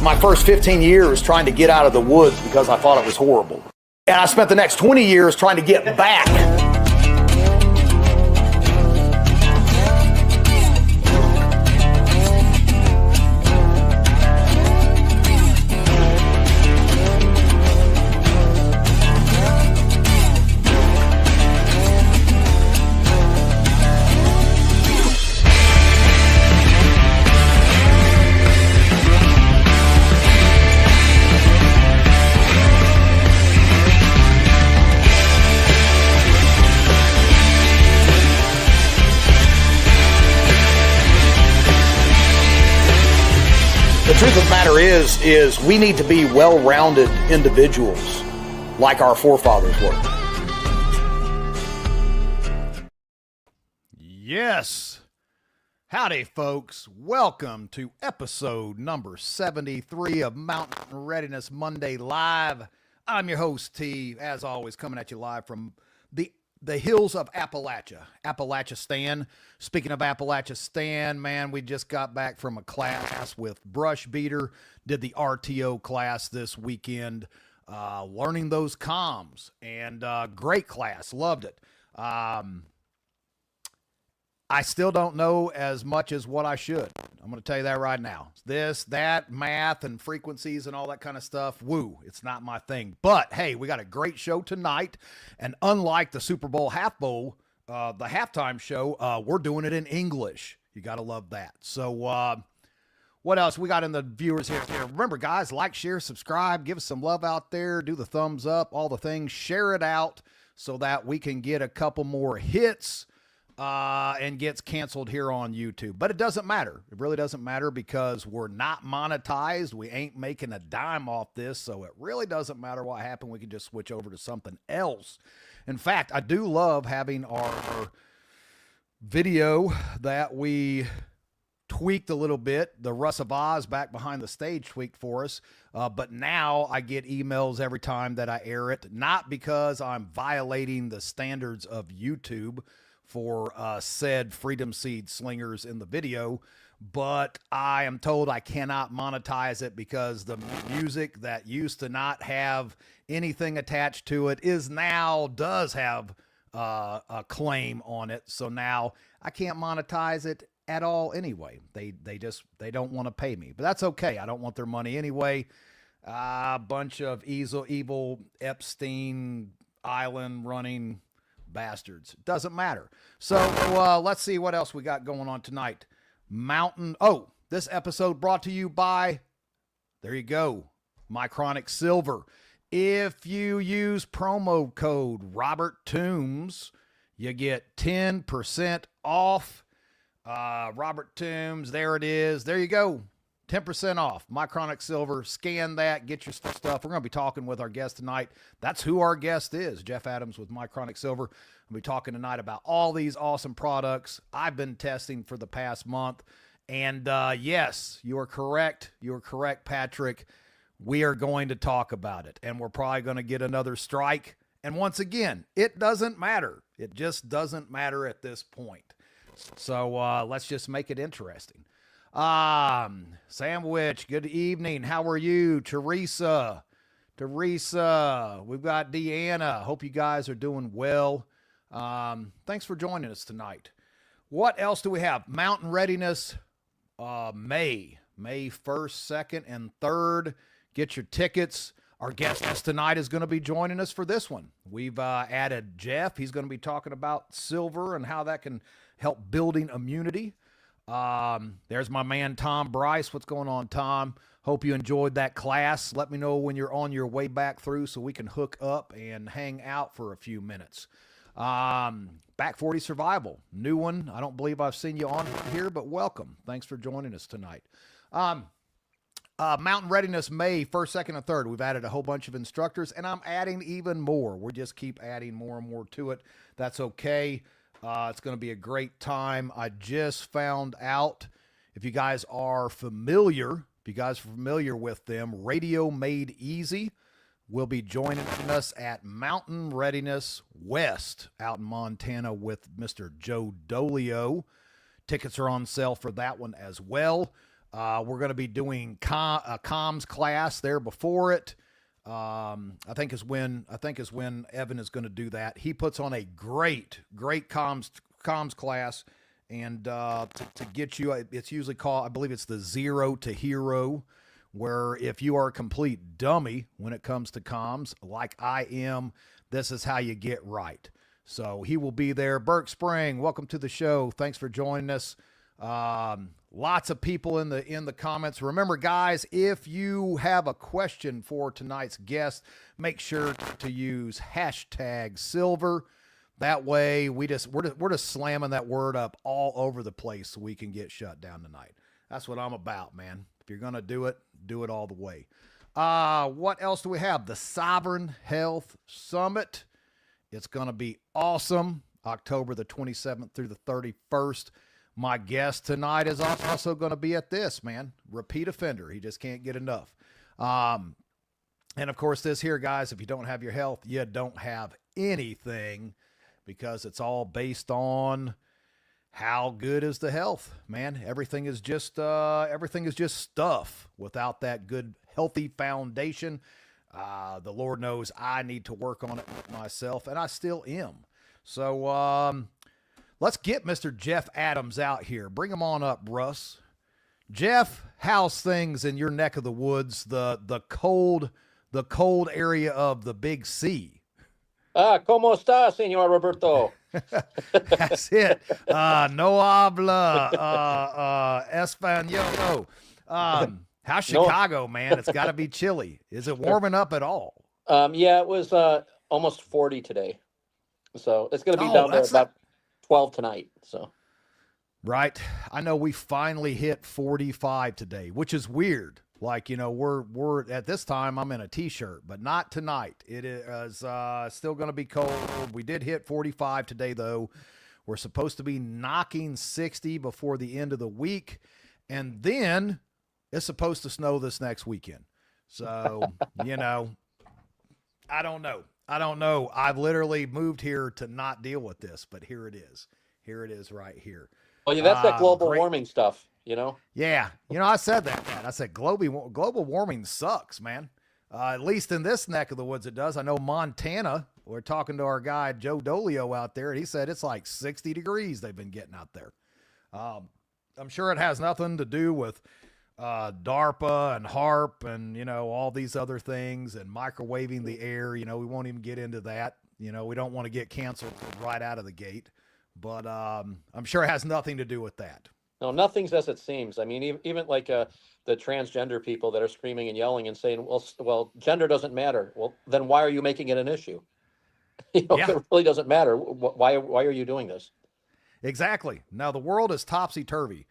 my first 15 years trying to get out of the woods because I thought it was horrible. And I spent the next 20 years trying to get back. The truth of the matter is we need to be well-rounded individuals like our forefathers were. Yes. Howdy, folks. Welcome to episode number 73 of Mountain Readiness Monday Live. I'm your host, T, as always, coming at you live from the hills of Appalachistan. Speaking of Appalachistan, man, we just got back from a class with Brush Beater, did the RTO class this weekend, learning those comms, and great class, loved it. I still don't know as much as what I should. I'm going to tell you that right now. This, that, math, and frequencies and all that kind of stuff, woo, it's not my thing. But, hey, we got a great show tonight. And unlike the Super Bowl half bowl, the halftime show, we're doing it in English. You got to love that. So, what else we got in the viewers here? Remember, guys, like, share, subscribe, give us some love out there, do the thumbs up, all the things, share it out so that we can get a couple more hits. And gets canceled here on YouTube. But it doesn't matter. It really doesn't matter because we're not monetized. We ain't making a dime off this, so it really doesn't matter what happened. We can just switch over to something else. In fact, I do love having our video that we tweaked a little bit. The Russ of Oz back behind the stage tweaked for us. But now I get emails every time that I air it, not because I'm violating the standards of YouTube for said Freedom Seed slingers in the video, but I am told I cannot monetize it because the music that used to not have anything attached to it does have a claim on it. So now I can't monetize it at all anyway. They don't want to pay me, but that's okay. I don't want their money anyway. A bunch of evil Epstein Island running bastards. Doesn't matter. So let's see what else we got going on tonight. This episode brought to you by, there you go, Micronic Silver. If you use promo code Robert Toombs, you get 10% off. Robert Toombs, there it is. There you go. 10% off. Micronic Silver. Scan that. Get your stuff. We're going to be talking with our guest tonight. That's who our guest is. Jeff Adams with Micronic Silver. We'll be talking tonight about all these awesome products I've been testing for the past month. And yes, you are correct. You are correct, Patrick. We are going to talk about it. And we're probably going to get another strike. And once again, it doesn't matter. It just doesn't matter at this point. So let's just make it interesting. Sandwich, good evening. How are you? Teresa, we've got Deanna. Hope you guys are doing well. Thanks for joining us tonight. What else do we have? Mountain Readiness, May 1st, 2nd, and 3rd. Get your tickets. Our guest tonight is going to be joining us for this one. We've added Jeff. He's going to be talking about silver and how that can help building immunity. There's my man, Tom Bryce. What's going on, Tom? Hope you enjoyed that class. Let me know when you're on your way back through so we can hook up and hang out for a few minutes. Back 40 Survival, new one. I don't believe I've seen you on here, but welcome. Thanks for joining us tonight. Mountain Readiness, May 1st, 2nd, and 3rd. We've added a whole bunch of instructors, and I'm adding even more. We'll just keep adding more and more to it. That's okay. It's going to be a great time. I just found out, if you guys are familiar with them, Radio Made Easy will be joining us at Mountain Readiness West out in Montana with Mr. Joe Dolio. Tickets are on sale for that one as well. We're going to be doing a comms class there before it. I think is when Evan is going to do that. He puts on a great comms class, and to get you, it's usually called, I believe it's the 0 to Hero, where if you are a complete dummy when it comes to comms, like I am, this is how you get right. So he will be there. Burke Spring, welcome to the show. Thanks for joining us. Lots of people in the comments. Remember, guys, if you have a question for tonight's guest, make sure to use #silver. That way we're just slamming that word up all over the place so we can get shut down tonight. That's what I'm about, man. If you're going to do it all the way. What else do we have? The Sovereign Health Summit. It's going to be awesome. October the 27th through the 31st. My guest tonight is also going to be at this, man. Repeat offender. He just can't get enough. And of course, this here, guys, if you don't have your health, you don't have anything, because it's all based on how good is the health, man. Everything is just stuff without that good, healthy foundation. The Lord knows I need to work on it myself, and I still am. So, let's get Mr. Jeff Adams out here. Bring him on up, Russ. Jeff, how's things in your neck of the woods, the cold area of the Big C? ¿Cómo está, Señor Roberto? That's it. No habla español. How's Chicago, man? It's got to be chilly. Is it warming up at all? Yeah, it was almost 40 today. So it's going to be down there about 12 tonight. So, right. I know we finally hit 45 today, which is weird. Like, we're at this time, I'm in a t-shirt, but not tonight. It is still going to be cold. We did hit 45 today, though. We're supposed to be knocking 60 before the end of the week. And then it's supposed to snow this next weekend. So, I don't know. I've literally moved here to not deal with this, but here it is. Here it is right here. Well, yeah, that's that global warming stuff, Yeah. I said that, man. I said global warming sucks, man. At least in this neck of the woods it does. I know Montana, we're talking to our guy Joe Dolio out there, and he said it's like 60 degrees they've been getting out there. I'm sure it has nothing to do with DARPA and HARP and, all these other things and microwaving the air. We won't even get into that. We don't want to get canceled right out of the gate, but I'm sure it has nothing to do with that. No, nothing's as it seems. I mean, even like the transgender people that are screaming and yelling and saying, well, gender doesn't matter. Well, then why are you making it an issue? If it really doesn't matter, why are you doing this? Exactly. Now, the world is topsy-turvy.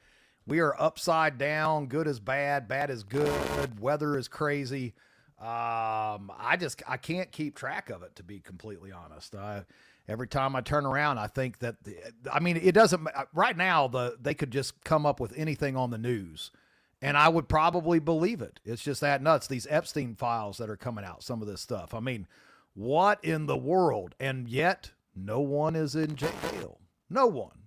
We are upside down. Good is bad. Bad is good. Weather is crazy. I can't keep track of it, to be completely honest. Every time I turn around, I think that, it doesn't, right now, they could just come up with anything on the news, and I would probably believe it. It's just that nuts. These Epstein files that are coming out, some of this stuff. What in the world? And yet, no one is in jail. No one.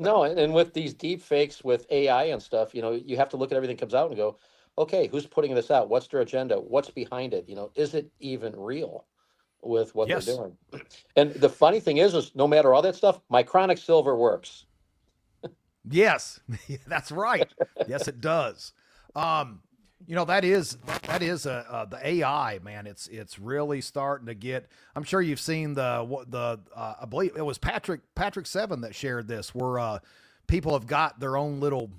No, and with these deep fakes with AI and stuff, you have to look at everything that comes out and go, okay, who's putting this out? What's their agenda? What's behind it? Is it even real with what they're doing? And the funny thing is no matter all that stuff, Micronic silver works. Yes, that's right. Yes, it does. That is the AI, man. It's really starting to get. I'm sure you've seen I believe it was Patrick 7 that shared this, where people have got their own little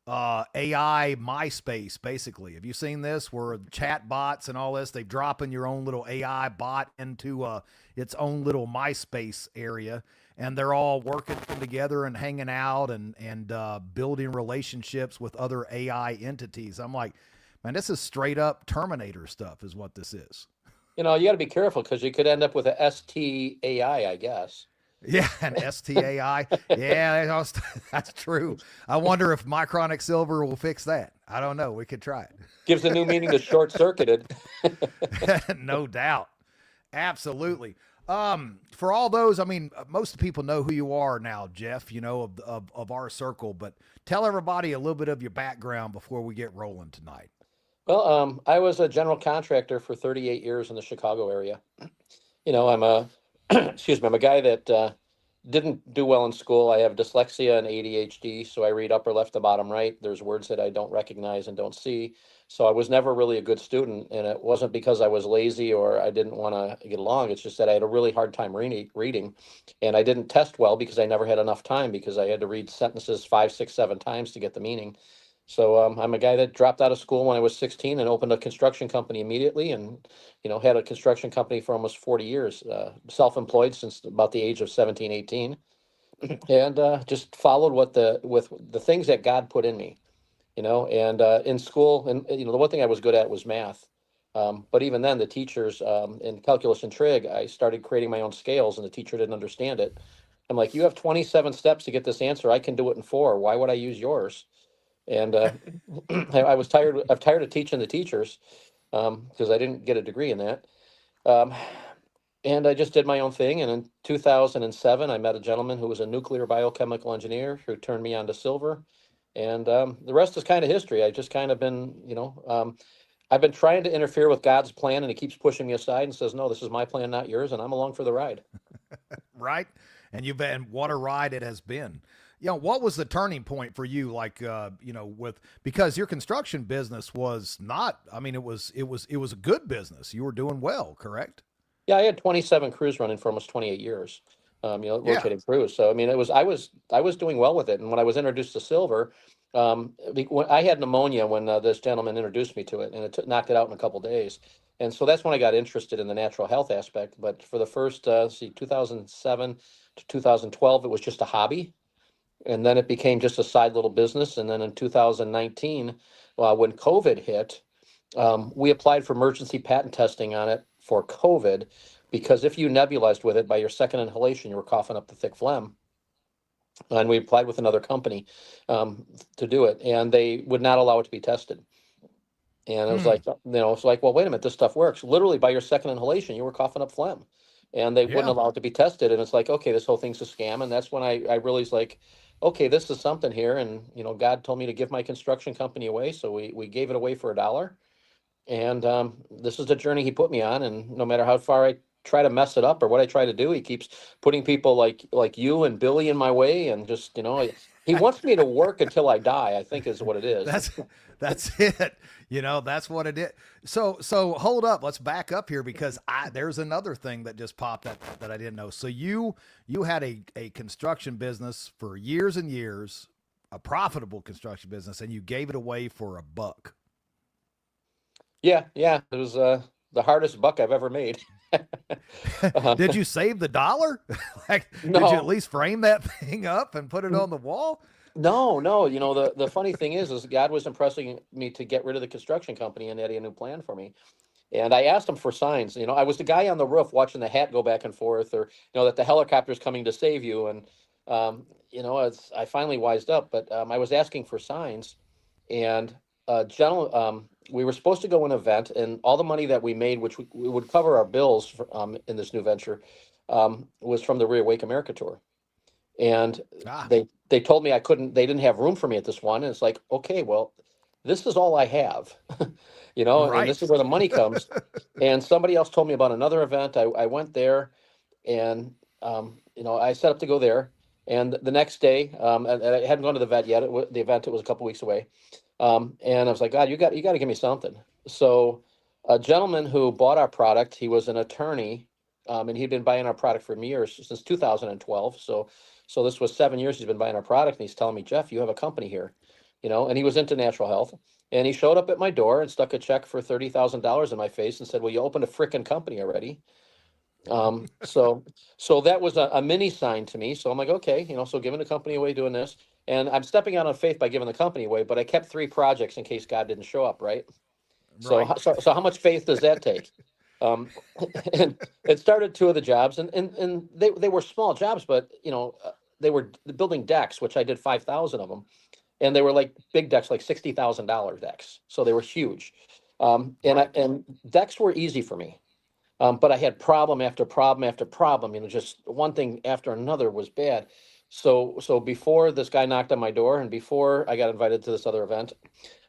AI MySpace, basically. Have you seen this, where chat bots and all this, they've dropping your own little AI bot into its own little MySpace area, and they're all working together and hanging out and building relationships with other AI entities. I'm like, man, this is straight up Terminator stuff is what this is. You got to be careful, because you could end up with a STAI, I guess. Yeah, an STAI. Yeah, that's true. I wonder if Micronic silver will fix that. I don't know. We could try it. Gives a new meaning to short-circuited. No doubt. Absolutely. For all those, I mean, most people know who you are now, Jeff, you know, of our circle, but tell everybody a little bit of your background before we get rolling tonight. Well, I was a general contractor for 38 years in the Chicago area. I'm a, excuse me, I'm a guy that didn't do well in school. I have dyslexia and ADHD, so I read upper left to bottom right. There's words that I don't recognize and don't see. So I was never really a good student, and it wasn't because I was lazy or I didn't want to get along. It's just that I had a really hard time reading, and I didn't test well because I never had enough time because I had to read sentences 5, 6, 7 times to get the meaning. So I'm a guy that dropped out of school when I was 16 and opened a construction company immediately, and had a construction company for almost 40 years, self-employed since about the age of 17, 18, and just followed with the things that God put in me, and in school, and the one thing I was good at was math. But even then, the teachers in calculus and trig, I started creating my own scales, and the teacher didn't understand it. I'm like, you have 27 steps to get this answer. I can do it in 4. Why would I use yours? And I was tired. I'm tired of teaching the teachers because I didn't get a degree in that. Um, and I just did my own thing. And in 2007, I met a gentleman who was a nuclear biochemical engineer who turned me on to silver. And the rest is kind of history. I just kind of been, I've been trying to interfere with God's plan, and he keeps pushing me aside and says, no, this is my plan, not yours. And I'm along for the ride. Right. And you've been, what a ride it has been. What was the turning point for you? Like, because your construction business was not, I mean, it was a good business. You were doing well, correct? Yeah, I had 27 crews running for almost 28 years. Yeah. Rotating crews. So I mean, I was doing well with it. And when I was introduced to silver, when I had pneumonia when this gentleman introduced me to it, and it knocked it out in a couple days. And so that's when I got interested in the natural health aspect. But for the first 2007 to 2012, it was just a hobby, and then it became just a side little business. And then in 2019, when COVID hit, we applied for emergency patent testing on it for COVID, because if you nebulized with it, by your second inhalation, you were coughing up the thick phlegm. And we applied with another company to do it, and they would not allow it to be tested. And it was like, it's like, well, wait a minute, this stuff works. Literally, by your second inhalation, you were coughing up phlegm, and they wouldn't Yeah. allow it to be tested. And it's like, okay, this whole thing's a scam. And that's when I realized, like, okay, this is something here. And God told me to give my construction company away, so we gave it away for $1. And this is the journey he put me on. And no matter how far I try to mess it up or what I try to do, he keeps putting people like you and Billy in my way. And just, he wants me to work until I die, I think is what it is. That's it. That's what it is. So hold up. Let's back up here, because there's another thing that just popped up that I didn't know. So you had a construction business for years and years, a profitable construction business, and you gave it away for $1. Yeah. It was the hardest buck I've ever made. Did you save the dollar? No. Did you at least frame that thing up and put it on the wall? No. The funny thing is God was impressing me to get rid of the construction company and had a new plan for me. And I asked him for signs. I was the guy on the roof watching the hat go back and forth, or, that the helicopter's coming to save you. And, I finally wised up, but I was asking for signs. And we were supposed to go an event, and all the money that we made, which we would cover our bills for, in this new venture, was from the Reawake America tour. And they told me they didn't have room for me at this one. And it's like, okay, well, this is all I have, Right. and this is where the money comes. And somebody else told me about another event. I went there, and, I set up to go there. And the next day, and I hadn't gone to the event yet. The event, it was a couple weeks away. And I was like, God, you got to give me something. So a gentleman who bought our product, he was an attorney, and he'd been buying our product for years, since 2012. So this was 7 years he's been buying our product, and he's telling me, Jeff, you have a company here, and he was into natural health. And he showed up at my door and stuck a check for $30,000 in my face and said, well, you opened a frickin' company already. So that was a mini sign to me. So I'm like, okay, so giving the company away, doing this, and I'm stepping out on faith by giving the company away, but I kept 3 projects in case God didn't show up. Right. So how much faith does that take? And it started 2 of the jobs, and they were small jobs, but they were building decks, which I did 5,000 of them. And they were like big decks, like $60,000 decks. So they were huge. And decks were easy for me. But I had problem after problem after problem, just one thing after another was bad. So before this guy knocked on my door and before I got invited to this other event,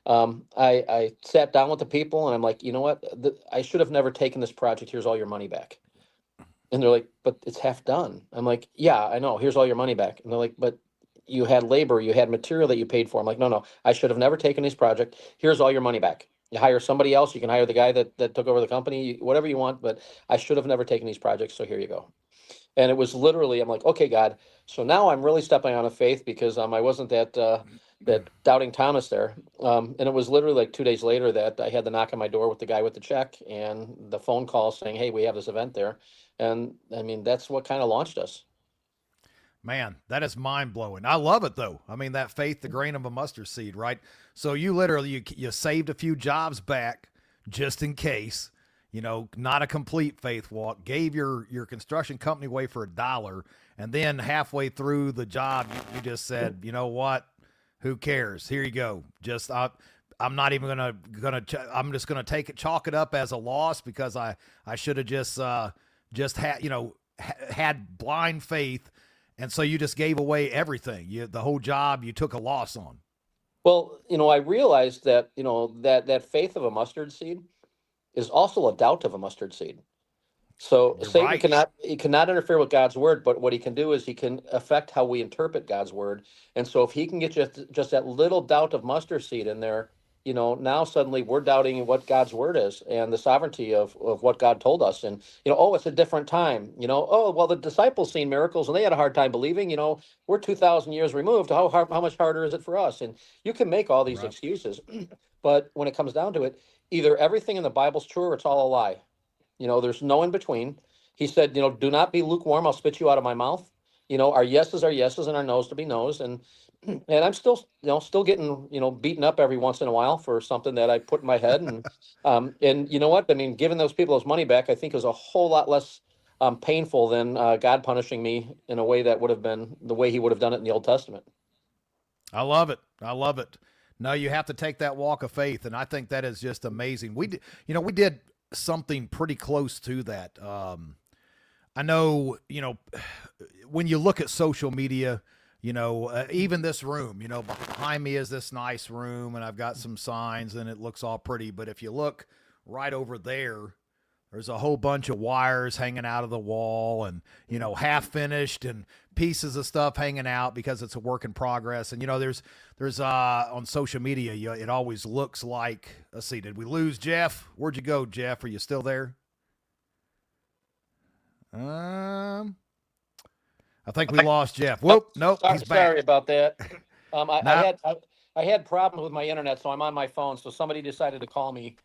I sat down with the people and I'm like, you know what? I should have never taken this project. Here's all your money back. And they're like, but it's half done. I'm like, yeah, I know. Here's all your money back. And they're like, but you had labor, you had material that you paid for. I'm like, no, I should have never taken this project. Here's all your money back. You hire somebody else. You can hire the guy that took over the company, whatever you want, but I should have never taken these projects. So here you go. And it was literally, I'm like, okay, God. So now I'm really stepping on a faith because I wasn't that doubting Thomas there. And it was literally like 2 days later that I had the knock on my door with the guy with the check and the phone call saying, hey, we have this event there. And I mean, that's what kind of launched us. Man, that is mind blowing. I love it though. I mean, that faith, the grain of a mustard seed, right? So you literally, you saved a few jobs back just in case, not a complete faith walk, gave your construction company away for $1. And then halfway through the job, you just said, you know what? Who cares? Here you go. I'm not even I'm just going to chalk it up as a loss because I should have just had, had blind faith. And so you just gave away everything. The whole job you took a loss on. Well, I realized that, that faith of a mustard seed is also a doubt of a mustard seed. So You're Satan right. cannot interfere with God's word, but what he can do is he can affect how we interpret God's word. And so if he can get just that little doubt of mustard seed in there, now suddenly we're doubting what God's word is and the sovereignty of what God told us. And, oh, it's a different time, oh, well, the disciples seen miracles and they had a hard time believing, we're 2,000 years removed. How much harder is it for us? And you can make all these Right. excuses, but when it comes down to it, either everything in the Bible's true or it's all a lie. There's no in between. He said, do not be lukewarm. I'll spit you out of my mouth. Our yeses are yeses and our no's to be no's. And I'm still, still getting, beaten up every once in a while for something that I put in my head. And you know what? I mean, giving those people those money back, I think is a whole lot less painful than God punishing me in a way that would have been the way he would have done it in the Old Testament. I love it. I love it. No, you have to take that walk of faith. And I think that is just amazing. We did something pretty close to that. I know, when you look at social media, even this room, behind me is this nice room and I've got some signs and it looks all pretty. But if you look right over there, there's a whole bunch of wires hanging out of the wall and, half finished and pieces of stuff hanging out because it's a work in progress. And, there's on social media, it always looks like, let's see, did we lose Jeff? Where'd you go, Jeff? Are you still there? I think we lost Jeff. Whoop, nope, he's back. Sorry about that. I had problems with my internet, so I'm on my phone. So somebody decided to call me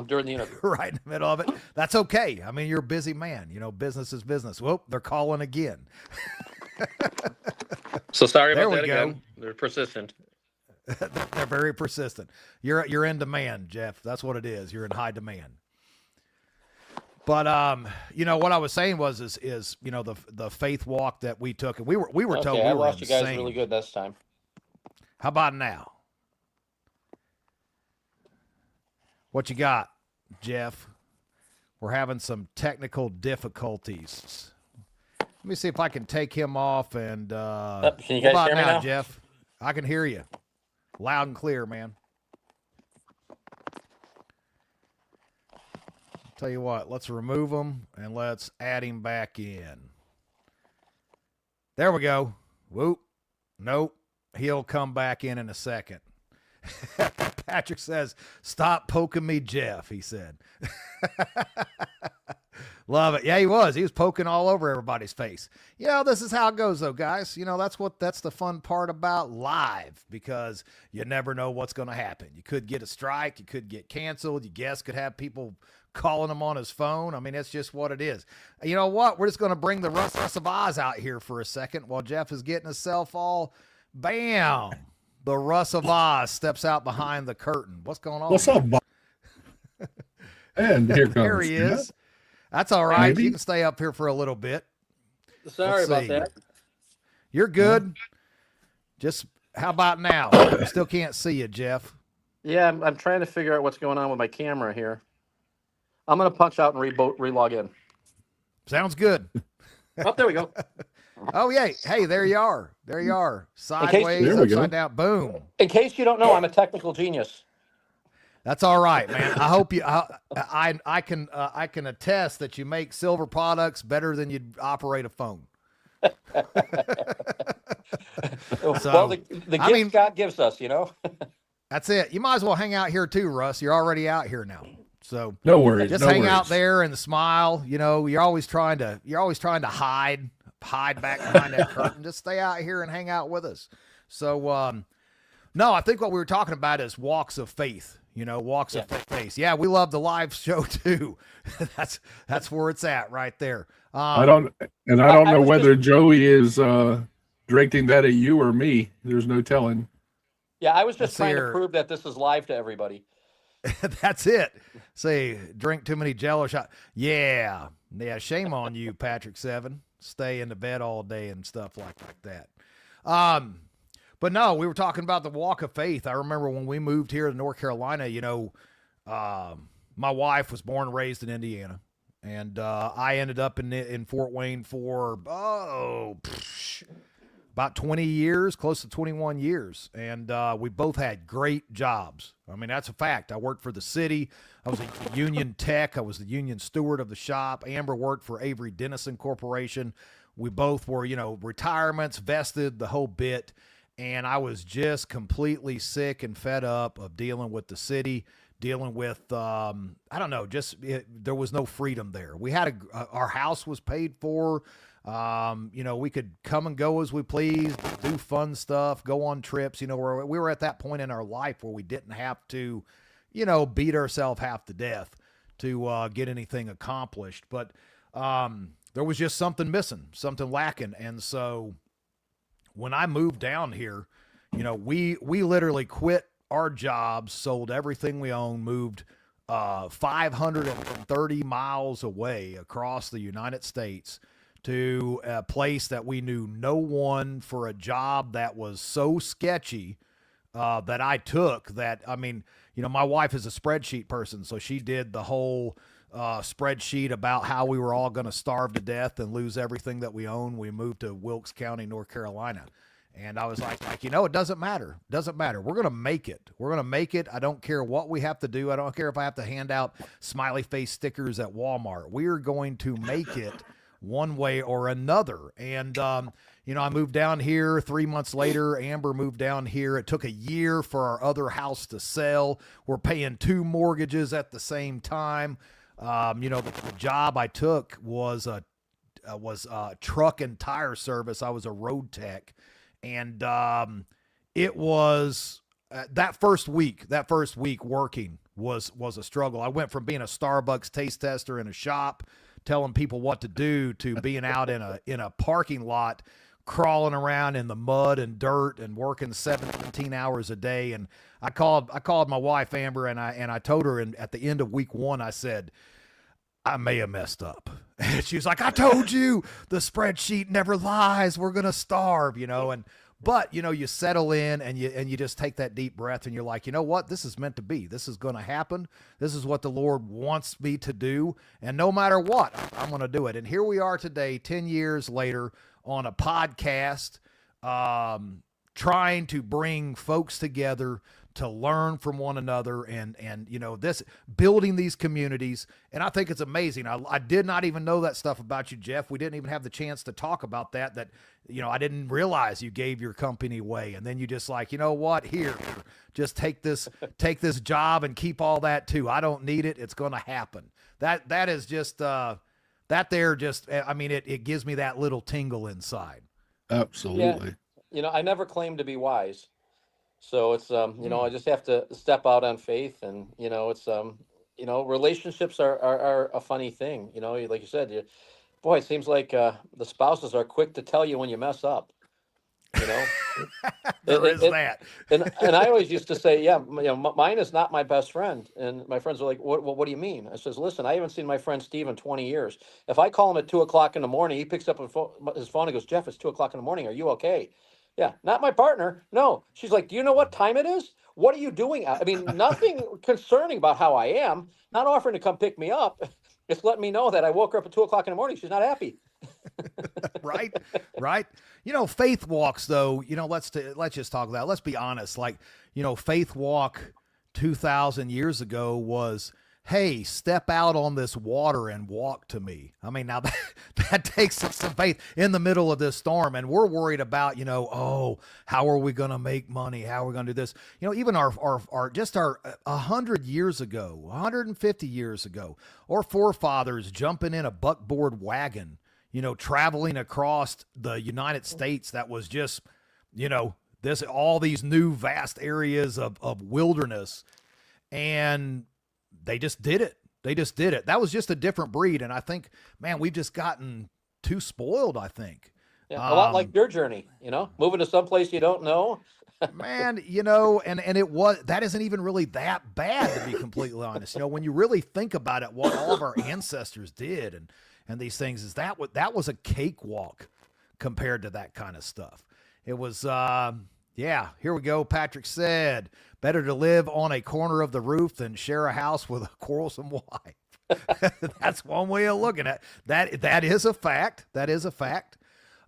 during the interview. Right in the middle of it. That's okay. I mean, you're a busy man. Business is business. Whoop, they're calling again. So sorry There about we that go. again. They're persistent. They're very persistent. You're in demand, Jeff. That's what it is. You're in high demand. But what I was saying is the faith walk that we took, and we were Okay, told we I were lost insane. you guys really good this time. How about now? What you got, Jeff? We're having some technical difficulties. Let me see if I can take him off and Can you what guys about hear me now? Jeff? I can hear you. Loud and clear, man. Tell you what, let's remove him and let's add him back in. There we go. Whoop. Nope. He'll come back in a second. Patrick says, stop poking me, Jeff, he said. Love it. Yeah, he was. He was poking all over everybody's face. This is how it goes, though, guys. That's the fun part about live because you never know what's going to happen. You could get a strike. You could get canceled. Your guest could have people calling him on his phone. I mean, it's just what it is. You know what? We're just going to bring the Russ of Oz out here for a second while Jeff is getting himself all bam. The Russ of Oz steps out behind the curtain. What's going on? What's up, Bob? And here comes. There he is. That's all right. Maybe. You can stay up here for a little bit. Sorry about that. You're good. Just how about now? I still can't see you, Jeff. Yeah, I'm trying to figure out what's going on with my camera here. I'm going to punch out and relog in. Sounds good. Oh, there we go. Oh yeah. Hey, there you are. There you are. Sideways, There we go. upside down. Boom. In case you don't know, I'm a technical genius. That's all right, man. I hope you. I can attest that you make silver products better than you'd operate a phone. Well, the gift God gives us, you know. That's it. You might as well hang out here too, Russ. You're already out here now. So No worries. just no hang worries. out there and smile. You know, you're always trying to hide back behind that curtain. Just stay out here and hang out with us. So, no, I think what we were talking about is walks of faith. You know, walks of faith. Yeah, we love the live show too. that's where it's at right there. I don't know whether Joey is directing that at you or me. There's no telling. Yeah, I was just trying to prove that this is live to everybody. That's it. Say, drink too many Jello shots. Yeah. Shame on you, Patrick Seven. Stay in the bed all day and stuff like that. But no, we were talking about the walk of faith. I remember when we moved here to North Carolina, you know, my wife was born and raised in Indiana, and I ended up in Fort Wayne for about 20 years, close to 21 years. And we both had great jobs. I mean, that's a fact. I worked for the city. I was a union tech. I was the union steward of the shop. Amber worked for Avery Dennison Corporation. We both were, you know, retirements, vested, the whole bit. And I was just completely sick and fed up of dealing with the city, dealing with, I don't know, there was no freedom there. We had our house was paid for. You know, we could come and go as we pleased, do fun stuff, go on trips. You know, we were at that point in our life where we didn't have to, you know, beat ourselves half to death to get anything accomplished. But there was just something missing, something lacking. And so when I moved down here, you know, we literally quit our jobs, sold everything we owned, moved 530 miles away across the United States to a place that we knew no one, for a job that was so sketchy that I took. That, I mean, you know, my wife is a spreadsheet person, so she did the whole spreadsheet about how we were all going to starve to death and lose everything that we own. We moved to Wilkes County, North Carolina. And I was like, you know, it doesn't matter. Doesn't matter. We're going to make it. We're going to make it. I don't care what we have to do. I don't care if I have to hand out smiley face stickers at Walmart. We are going to make it one way or another. And, you know, I moved down here 3 months later. Amber moved down here. It took a year for our other house to sell. We're paying 2 mortgages at the same time. You know, the job I took was a truck and tire service. I was a road tech. And it was that first week working was a struggle. I went from being a Starbucks taste tester in a shop, telling people what to do, to being out in a parking lot, crawling around in the mud and dirt and working 17 hours a day. And I called my wife Amber, and I told her, and at the end of week 1, I said, I may have messed up. And she was like, I told you, the spreadsheet never lies. We're going to starve, you know. But, you know, you settle in and you just take that deep breath, and you're like, you know what? This is meant to be. This is going to happen. This is what the Lord wants me to do. And no matter what, I'm going to do it. And here we are today, 10 years later, on a podcast, trying to bring folks together to learn from one another, and you know, this building these communities. And I think it's amazing. I did not even know that stuff about you, Jeff. We didn't even have the chance to talk about that, you know, I didn't realize you gave your company away, and then you just like, you know what, here, just take this job and keep all that too. I don't need it. It's going to happen. That is just I mean, it gives me that little tingle inside. Absolutely. Yeah. You know, I never claimed to be wise. So it's, you know, I just have to step out on faith, and, you know, it's, you know, relationships are a funny thing, you know, like you said, boy, it seems like the spouses are quick to tell you when you mess up, you know. There is that. And I always used to say, yeah, you know, mine is not my best friend. And my friends are like, what do you mean? I says, listen, I haven't seen my friend Steve in 20 years. If I call him at 2 o'clock in the morning, he picks up his phone and goes, Jeff, it's 2 o'clock in the morning. Are you okay? Yeah, not my partner. No. She's like, do you know what time it is? What are you doing? I mean, nothing concerning about how I am, not offering to come pick me up. It's letting me know that I woke her up at 2 o'clock in the morning. She's not happy. Right, right. Faith walks though. Let's just talk about. Let's be honest. Like, faith walk 2,000 years ago was, hey, step out on this water and walk to me. I mean, now that takes some faith in the middle of this storm, and we're worried about, oh, how are we going to make money? How are we going to do this? Even our 100 years ago, 150 years ago, our forefathers jumping in a buckboard wagon, traveling across the United States that was just, all these new vast areas of wilderness, and they just did it. That was just a different breed. And I think, man, we've just gotten too spoiled, I think. Yeah, a lot like your journey, moving to someplace you don't know. Man, and that isn't even really that bad, to be completely honest. When you really think about it, what all of our ancestors did and these things, is that was a cakewalk compared to that kind of stuff. It was, yeah, here we go. Patrick said, better to live on a corner of the roof than share a house with a quarrelsome wife. That's one way of looking at that. That is a fact. That is a fact.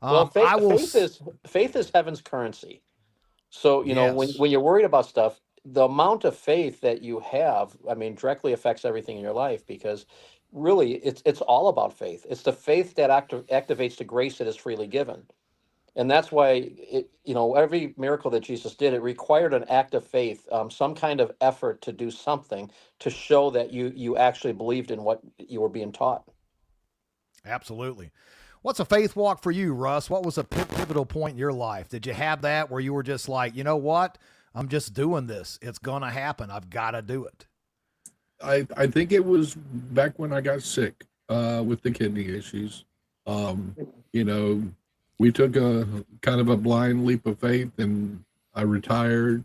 Well, faith is heaven's currency. So, Yes. when you're worried about stuff, the amount of faith that you have, I mean, directly affects everything in your life, because really it's all about faith. It's the faith that activates the grace that is freely given. And that's why every miracle that Jesus did, it required an act of faith, some kind of effort to do something to show that you actually believed in what you were being taught. Absolutely. What's a faith walk for you, Russ? What was a pivotal point in your life? Did you have that where you were just like, you know what? I'm just doing this. It's going to happen. I've got to do it. I think it was back when I got sick with the kidney issues. We took a kind of a blind leap of faith, and I retired.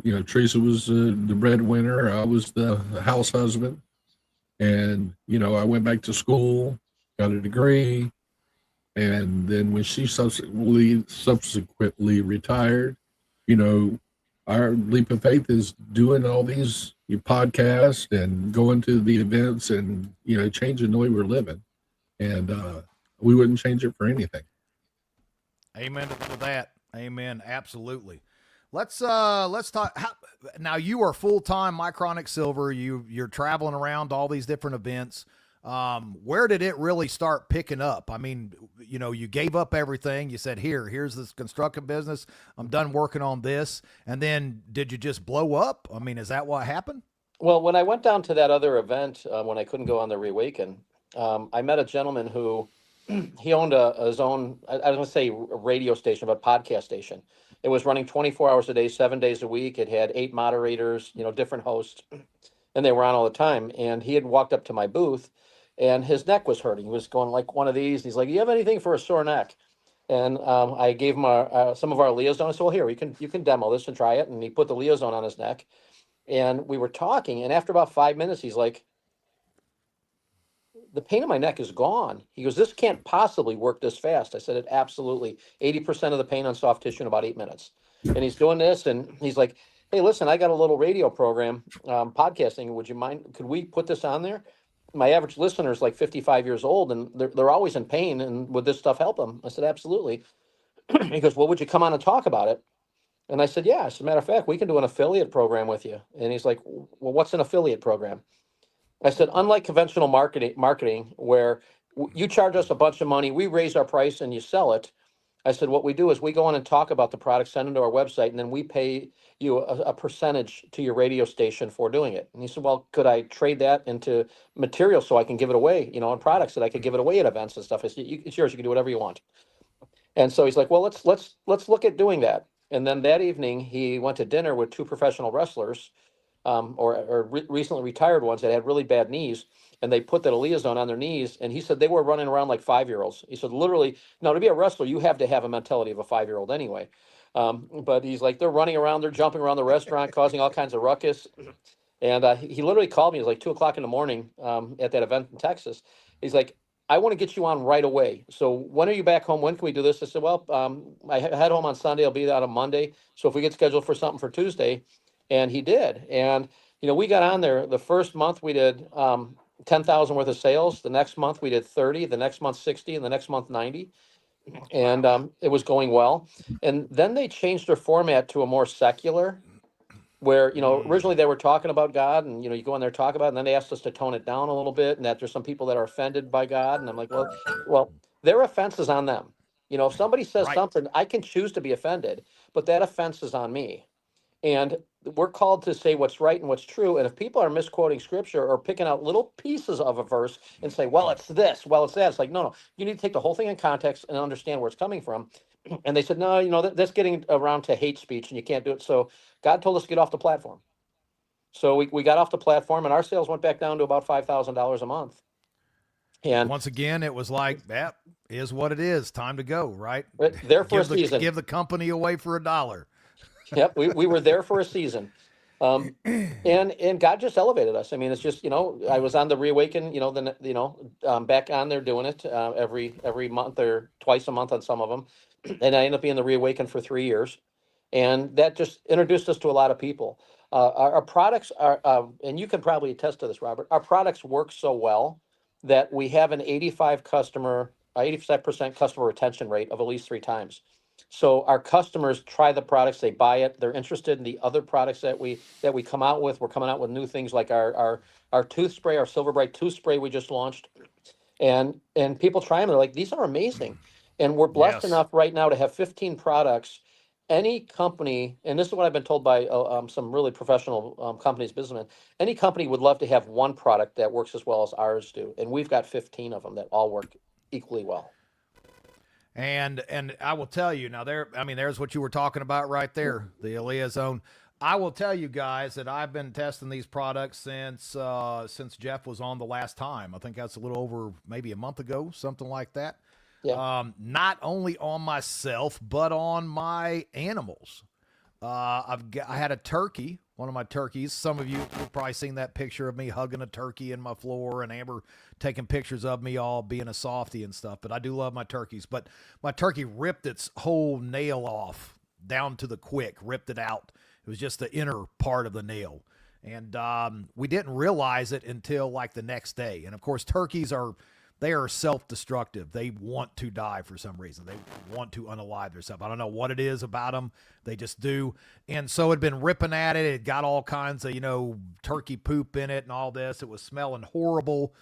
Teresa was the breadwinner. I was the house husband. And, I went back to school, got a degree. And then when she subsequently retired, our leap of faith is doing all these podcasts and going to the events and, changing the way we're living. And we wouldn't change it for anything. Amen to that. Amen. Absolutely. Let's talk. Now you are full-time Micronic Silver. You're traveling around to all these different events. Where did it really start picking up? I mean, you gave up everything. You said, here's this construction business. I'm done working on this. And then did you just blow up? I mean, is that what happened? Well, when I went down to that other event, when I couldn't go on the Reawaken, I met a gentleman who he owned his own, I was going to say radio station, but podcast station. It was running 24 hours a day, 7 days a week. It had 8 moderators, different hosts, and they were on all the time. And he had walked up to my booth, and his neck was hurting. He was going like one of these. He's like, "Do you have anything for a sore neck?" And I gave him some of our Leozone. I said, "Well, here, you can demo this and try it." And he put the Leozone on his neck, and we were talking. And after about 5 minutes, he's like, "The pain in my neck is gone." He goes, "This can't possibly work this fast." I said, "It absolutely. 80% of the pain on soft tissue in about 8 minutes." And he's doing this, and he's like, "Hey, listen, I got a little radio program, podcasting. Would you mind? Could we put this on there? My average listener is like 55 years old, and they're always in pain. And would this stuff help them?" I said, "Absolutely." He goes, "Well, would you come on and talk about it?" And I said, "Yeah. As a matter of fact, we can do an affiliate program with you." And he's like, "Well, what's an affiliate program?" I said, "Unlike conventional marketing where you charge us a bunch of money, we raise our price and you sell it." I said, "What we do is we go in and talk about the product, send it to our website, and then we pay you a percentage to your radio station for doing it." And he said, "Well, could I trade that into material so I can give it away, and products that I could give it away at events and stuff?" I said, "It's yours. You can do whatever you want." And so he's like, "Well, let's look at doing that." And then that evening, he went to dinner with 2 professional wrestlers, recently retired ones that had really bad knees, and they put that Aleazone on their knees. And he said they were running around like 5-year-olds. He said, literally, now to be a wrestler, you have to have a mentality of a 5-year-old anyway. But he's like, they're running around, they're jumping around the restaurant, causing all kinds of ruckus. And he literally called me. It was like 2 o'clock in the morning at that event in Texas. He's like, I want to get you on right away. So when are you back home? When can we do this? I said, well, I head home on Sunday. I'll be out on Monday. So if we get scheduled for something for Tuesday, and he did. And, we got on there. The first month we did 10,000 worth of sales. The next month we did 30, the next month 60, and the next month 90. And it was going well. And then they changed their format to a more secular, where, originally they were talking about God, and, you go in there, talk about it, and then they asked us to tone it down a little bit, and that there's some people that are offended by God. And I'm like, well, their offense is on them. If somebody says Right. something, I can choose to be offended, but that offense is on me. And we're called to say what's right and what's true. And if people are misquoting scripture or picking out little pieces of a verse and say, well, it's this, well, it's that, it's like, no, you need to take the whole thing in context and understand where it's coming from. And they said, no, that's getting around to hate speech and you can't do it. So God told us to get off the platform. So we got off the platform, and our sales went back down to about $5,000 a month. And once again, it was like, that is what it is. Time to go, right? There for a season. Give the company away for $1. Yep, we were there for a season. And God just elevated us. I mean, it's just, I was on the Reawaken, back on there doing it every month or twice a month on some of them. And I ended up being the Reawaken for 3 years. And that just introduced us to a lot of people. Our products are, and you can probably attest to this, Robert, our products work so well that we have an 85% customer retention rate of at least 3 times. So our customers try the products, they buy it, they're interested in the other products that we come out with. We're coming out with new things like our tooth spray, our Silver Bright tooth spray we just launched. And people try them, they're like, these are amazing. And we're blessed enough right now to have 15 products. Any company, and this is what I've been told by some really professional companies, businessmen, any company would love to have one product that works as well as ours do. And we've got 15 of them that all work equally well. And I will tell you now, there's what you were talking about right there, the Elia Zone. I will tell you guys that I've been testing these products since Jeff was on the last time. I think that's a little over maybe a month ago, something like that. Yeah. Not only on myself, but on my animals. I had a turkey, one of my turkeys. Some of you have probably seen that picture of me hugging a turkey in my floor, and Amber taking pictures of me all being a softie and stuff. But I do love my turkeys. But my turkey ripped its whole nail off down to the quick, ripped it out. It was just the inner part of the nail. And we didn't realize it until like the next day. And of course, turkeys are self-destructive. They want to die for some reason. They want to unalive themselves. I don't know what it is about them. They just do. And so it'd been ripping at it. It got all kinds of, turkey poop in it and all this. It was smelling horrible.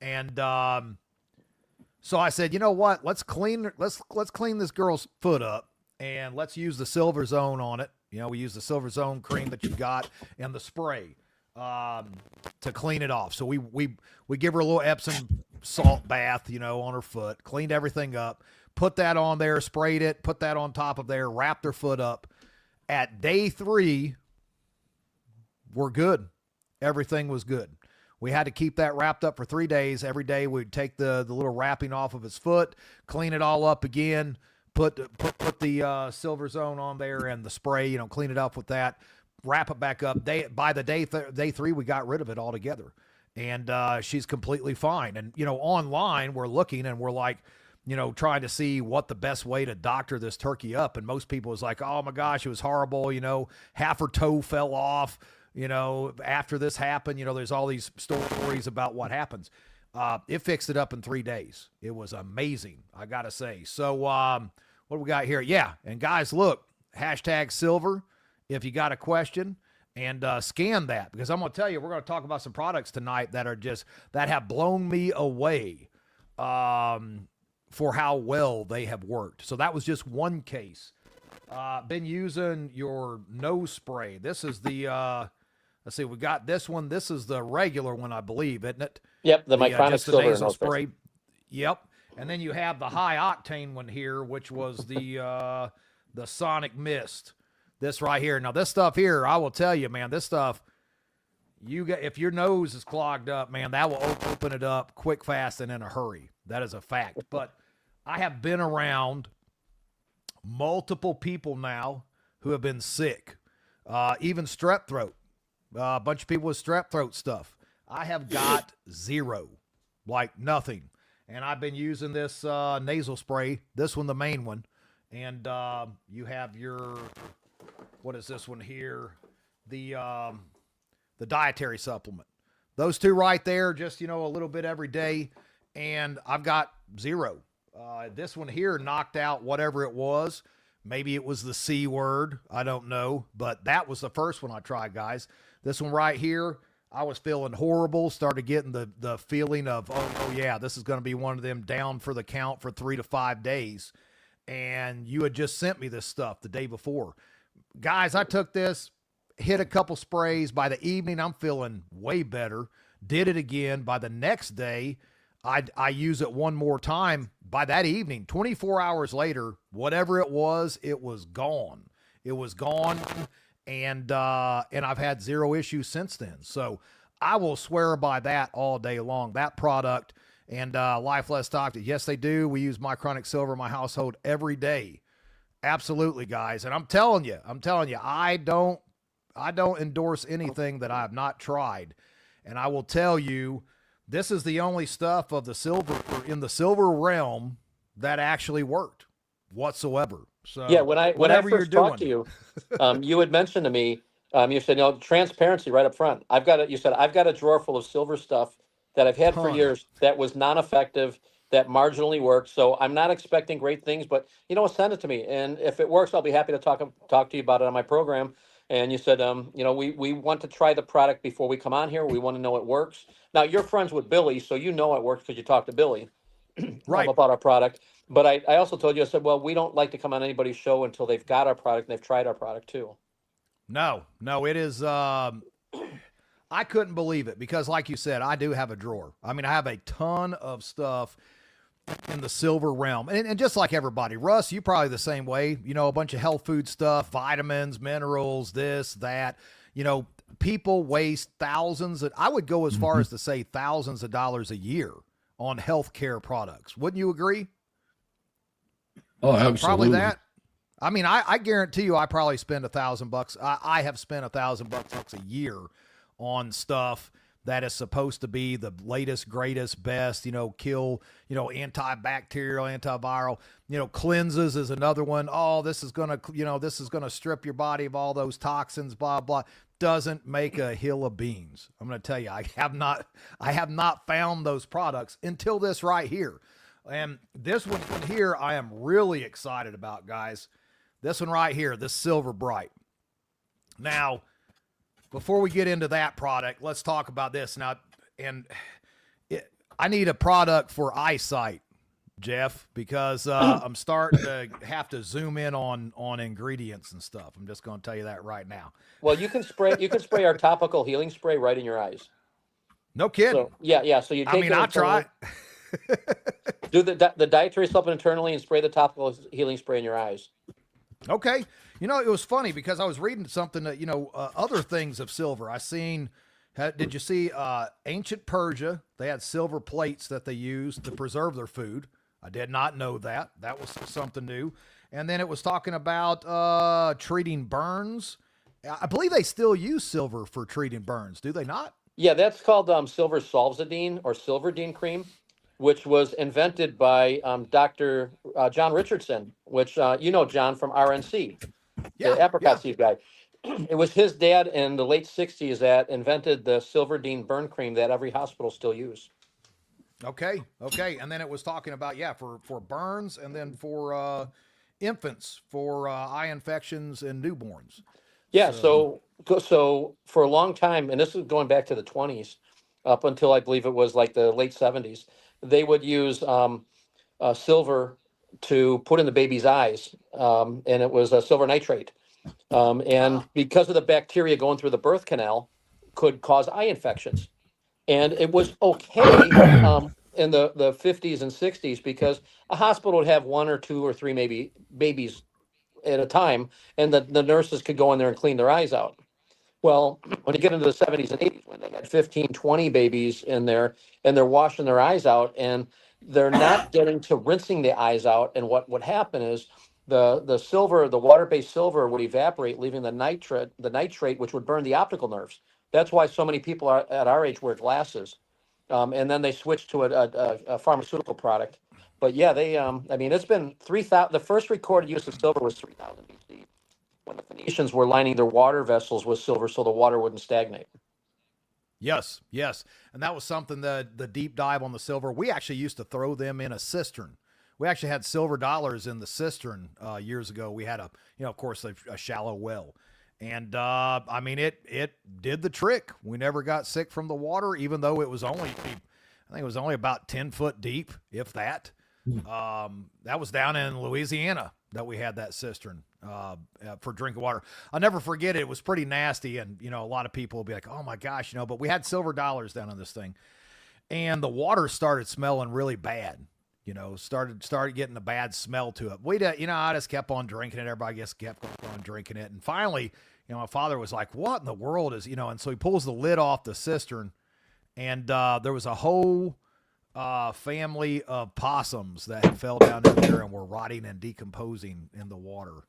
And so I said, you know what? Let's clean this girl's foot up, and let's use the Silver Zone on it. We use the Silver Zone cream that you got and the spray to clean it off. So we give her a little Epsom salt bath, on her foot, cleaned everything up, put that on there, sprayed it, put that on top of there, wrapped her foot up. At day 3, we're good. Everything was good. We had to keep that wrapped up for 3 days. Every day we'd take the little wrapping off of his foot, clean it all up again, put the Silver Zone on there and the spray, clean it up with that, wrap it back up. By the day 3, we got rid of it altogether. And she's completely fine. And, online we're looking and we're like, trying to see what the best way to doctor this turkey up. And most people was like, oh my gosh, it was horrible. Half her toe fell off, after this happened. There's all these stories about what happens. It fixed it up in 3 days. It was amazing, I got to say. So what do we got here? Yeah. And guys, look, #silver if you got a question. And scan that, because I'm going to tell you, we're going to talk about some products tonight that have blown me away for how well they have worked. So that was just one case. Been using your nose spray. This is the, let's see, we got this one. This is the regular one, I believe, isn't it? Yep, the Micronic silver nasal spray. Yep. And then you have the high octane one here, which was the Sonic Mist. This right here. Now, this stuff here, I will tell you, man, this stuff, if your nose is clogged up, man, that will open it up quick, fast, and in a hurry. That is a fact. But I have been around multiple people now who have been sick, even strep throat. A bunch of people with strep throat stuff. I have got 0, like nothing. and I've been using this nasal spray, this one, the main one. And you have your, what is this one here? The dietary supplement. Those two right there, just, a little bit every day. And I've got zero. This one here knocked out whatever it was. Maybe it was the C word. I don't know. But that was the first one I tried, guys. This one right here, I was feeling horrible. Started getting the feeling of, oh yeah, this is going to be one of them down for the count for 3 to 5 days. And you had just sent me this stuff the day before. Guys, I took this, hit a couple sprays. By the evening, I'm feeling way better. Did it again. By the next day, I use it one more time. By that evening, 24 hours later, whatever it was gone. It was gone, and I've had zero issues since then. So I will swear by that all day long. That product and Life Less Toxic. Yes, they do. We use Micronic Silver in my household every day. Absolutely, guys. And I'm telling you, I don't endorse anything that I have not tried. And I will tell you, this is the only stuff of the silver in the silver realm that actually worked whatsoever. So yeah, when I first talked to you, you had mentioned to me, you said, transparency right up front. You said I've got a drawer full of silver stuff that I've had for years that was non-effective, that marginally worked. So I'm not expecting great things, but send it to me, and if it works, I'll be happy to talk to you about it on my program. And you said, we want to try the product before we come on here. We want to know it works. Now, you're friends with Billy, so you know it works because you talked to Billy right about our product. But I also told you, I said, well, we don't like to come on anybody's show until they've got our product and they've tried our product too. No, it is. I couldn't believe it because, like you said, I do have a drawer. I mean, I have a ton of stuff in the silver realm. And just like everybody, Russ, you probably the same way, a bunch of health food stuff, vitamins, minerals, this, that, people waste I would go as far as to say thousands of dollars a year on healthcare products. Wouldn't you agree? Oh, absolutely. Probably that. I mean, I guarantee you, I probably spend $1,000. I have spent $1,000 a year on stuff that is supposed to be the latest, greatest, best, kill, antibacterial, antiviral, cleanses is another one. Oh, this is going to strip your body of all those toxins, blah, blah. Doesn't make a hill of beans. I'm going to tell you, I have not found those products until this right here. And this one here, I am really excited about, guys. This one right here, this Silver Bright. Now, before we get into that product, let's talk about this now. And I need a product for eyesight, Jeff, because I'm starting to have to zoom in on ingredients and stuff. I'm just going to tell you that right now. Well, you can spray our topical healing spray right in your eyes. No kidding. So, yeah. So you take I'll try. Do the dietary supplement internally and spray the topical healing spray in your eyes. Okay. It was funny because I was reading something that, other things of silver. Did you see ancient Persia? They had silver plates that they used to preserve their food. I did not know that. That was something new. And then it was talking about treating burns. I believe they still use silver for treating burns. Do they not? Yeah, that's called silver salvadine or silverdine cream, which was invented by Dr. John Richardson, which John from RNC, the apricot seed guy. It was his dad in the late 60s that invented the silverdine burn cream that every hospital still use. Okay. And then it was talking about, for burns and then for infants, for eye infections and newborns. Yeah, so for a long time, and this is going back to the 20s, up until I believe it was like the late 70s, they would use silver to put in the baby's eyes, and it was a silver nitrate. And because of the bacteria going through the birth canal, could cause eye infections. And it was okay in the 50s and 60s because a hospital would have 1 or 2 or 3 maybe babies at a time, and the nurses could go in there and clean their eyes out. Well, when you get into the 70s and 80s, when they had 15, 20 babies in there, and they're washing their eyes out, and they're not getting to rinsing the eyes out, and what would happen is the silver, the water-based silver would evaporate, leaving the nitrate, which would burn the optical nerves. That's why so many people at our age wear glasses. and then they switched to a pharmaceutical product. But yeah, they I mean, it's been 3,000. The first recorded use of silver was 3,000 BC, when the Phoenicians were lining their water vessels with silver so the water wouldn't stagnate. Yes, yes. And that was something that the deep dive on the silver, we actually used to throw them in a cistern. We actually had silver dollars in the cistern years ago. We had of course, a shallow well. And I mean, it did the trick. We never got sick from the water, even though it was only, I think it was only about 10 foot deep, if that. That was down in Louisiana that we had that cistern for drinking water. I'll never forget it. It was pretty nasty. And, a lot of people will be like, oh my gosh, but we had silver dollars down on this thing. And the water started smelling really bad. Started getting a bad smell to it. I just kept on drinking it. Everybody just kept on drinking it. And finally, my father was like, what in the world is, and so he pulls the lid off the cistern, and there was a whole family of possums that had fell down in there and were rotting and decomposing in the water.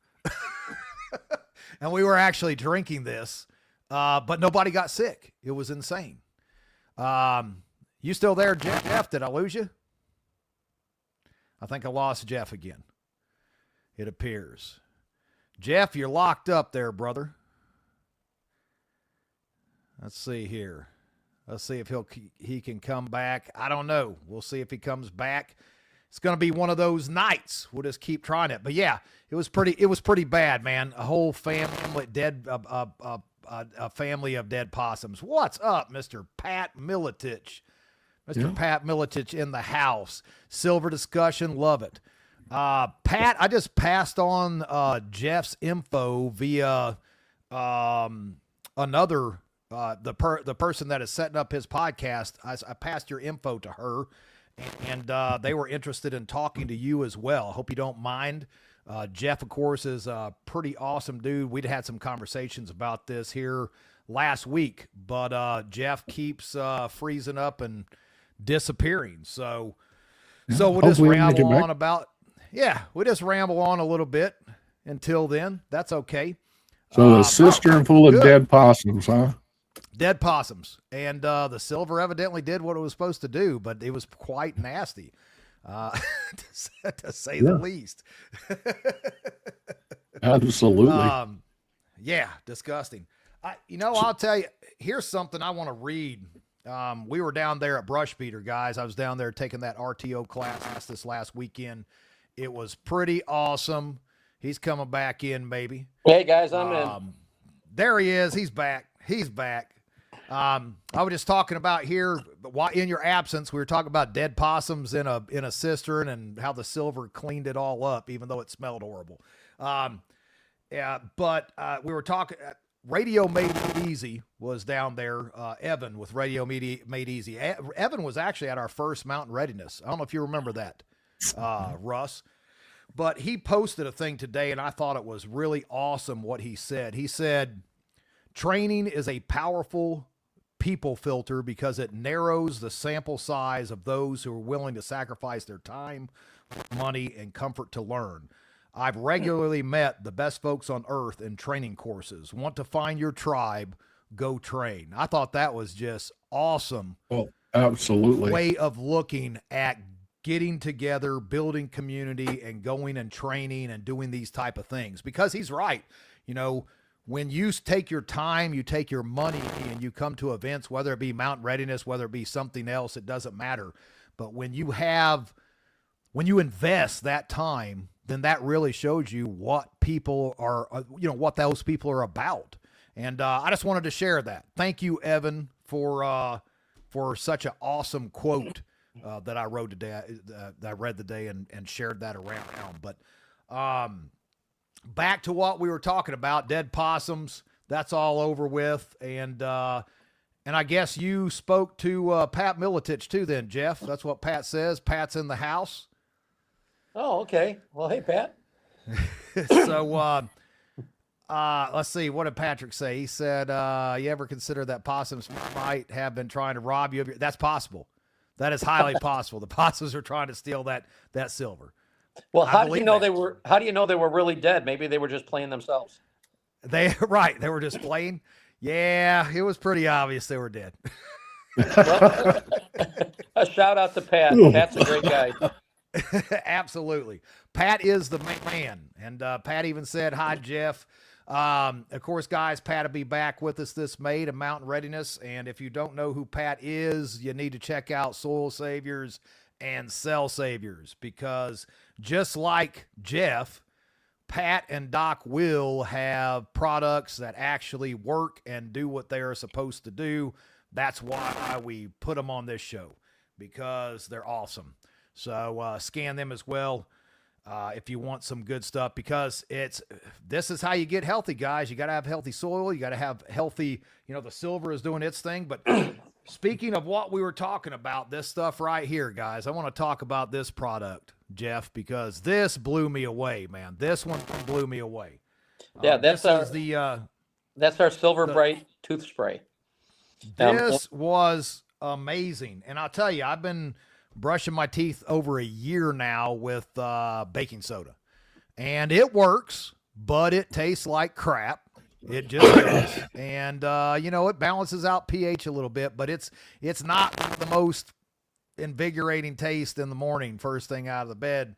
And we were actually drinking this, but nobody got sick. It was insane. You still there, Jeff? Did I lose you? I think I lost Jeff again. It appears. Jeff, you're locked up there, brother. Let's see here. Let's see if he can come back. I don't know. We'll see if he comes back. It's going to be one of those nights. We'll just keep trying it. But yeah, it was pretty bad, man. A whole family dead, a family of dead possums. What's up, Mr. Pat Militich? Pat Militich in the house. Silver discussion, love it. Pat, I just passed on Jeff's info via another the person that is setting up his podcast. I passed your info to her, and they were interested in talking to you as well. Hope you don't mind. Jeff, of course, is a pretty awesome dude. We'd had some conversations about this here last week, but Jeff keeps freezing up and disappearing. So we'll just ramble on about, we'll just ramble on a little bit until then. That's okay. So a cistern full of dead possums, huh? Dead possums. And the silver evidently did what it was supposed to do, but it was quite nasty, to say the least. Absolutely. Disgusting. I'll tell you, here's something I want to read. We were down there at Brush Beater, guys. I was down there taking that RTO class this last weekend. It was pretty awesome. He's coming back in, baby. Hey, guys, I'm in. There he is. He's back. I was just talking about here, in your absence, we were talking about dead possums in a cistern and how the silver cleaned it all up, even though it smelled horrible. But we were talking. Radio Made Easy was down there. Evan with Radio Made Easy. Evan was actually at our first Mountain Readiness. I don't know if you remember that, Russ. But he posted a thing today, and I thought it was really awesome what he said. He said, training is a powerful people filter because it narrows the sample size of those who are willing to sacrifice their time, money, and comfort to learn. I've regularly met the best folks on earth in training courses. Want to find your tribe? Go train. I thought that was just awesome. Oh, absolutely. Way of looking at getting together, building community, and going and training and doing these type of things. Because he's right. When you take your time, you take your money, and you come to events, whether it be Mountain Readiness, whether it be something else, it doesn't matter. But when you invest that time, then that really shows you what people are, what those people are about. And I just wanted to share that. Thank you, Evan, for such an awesome quote that I wrote today, that I read today and shared that around. But back to what we were talking about, dead possums. That's all over with. And I guess you spoke to Pat Militich too then, Jeff. That's what Pat says. Pat's in the house. Oh, okay. Well, hey, Pat. So let's see. What did Patrick say? He said, you ever consider that possums might have been trying to rob you of your... That's possible. That is highly possible. The possums are trying to steal that silver. Well, how do you know they were really dead? Maybe they were just playing themselves. They were just playing. Yeah, it was pretty obvious they were dead. Well, a shout out to Pat. Pat's a great guy. Absolutely. Pat is the man. And Pat even said, hi, Jeff. Of course, guys, Pat will be back with us this May to Mountain Readiness. And if you don't know who Pat is, you need to check out Soil Saviors and Cell Saviors, because just like Jeff, Pat and Doc will have products that actually work and do what they are supposed to do. That's why we put them on this show, because they're awesome. So scan them as well if you want some good stuff, because this is how you get healthy, guys. You got to have healthy soil. You got to have healthy, the silver is doing its thing. But speaking of what we were talking about, this stuff right here, guys, I want to talk about this product, Jeff, because this blew me away, man. This one blew me away. Yeah, that's our Silver Bright tooth spray. This was amazing. And I'll tell you, I've been brushing my teeth over a year now with baking soda, and it works, but it tastes like crap. It just does. And it balances out pH a little bit, but it's not the most invigorating taste in the morning, first thing out of the bed,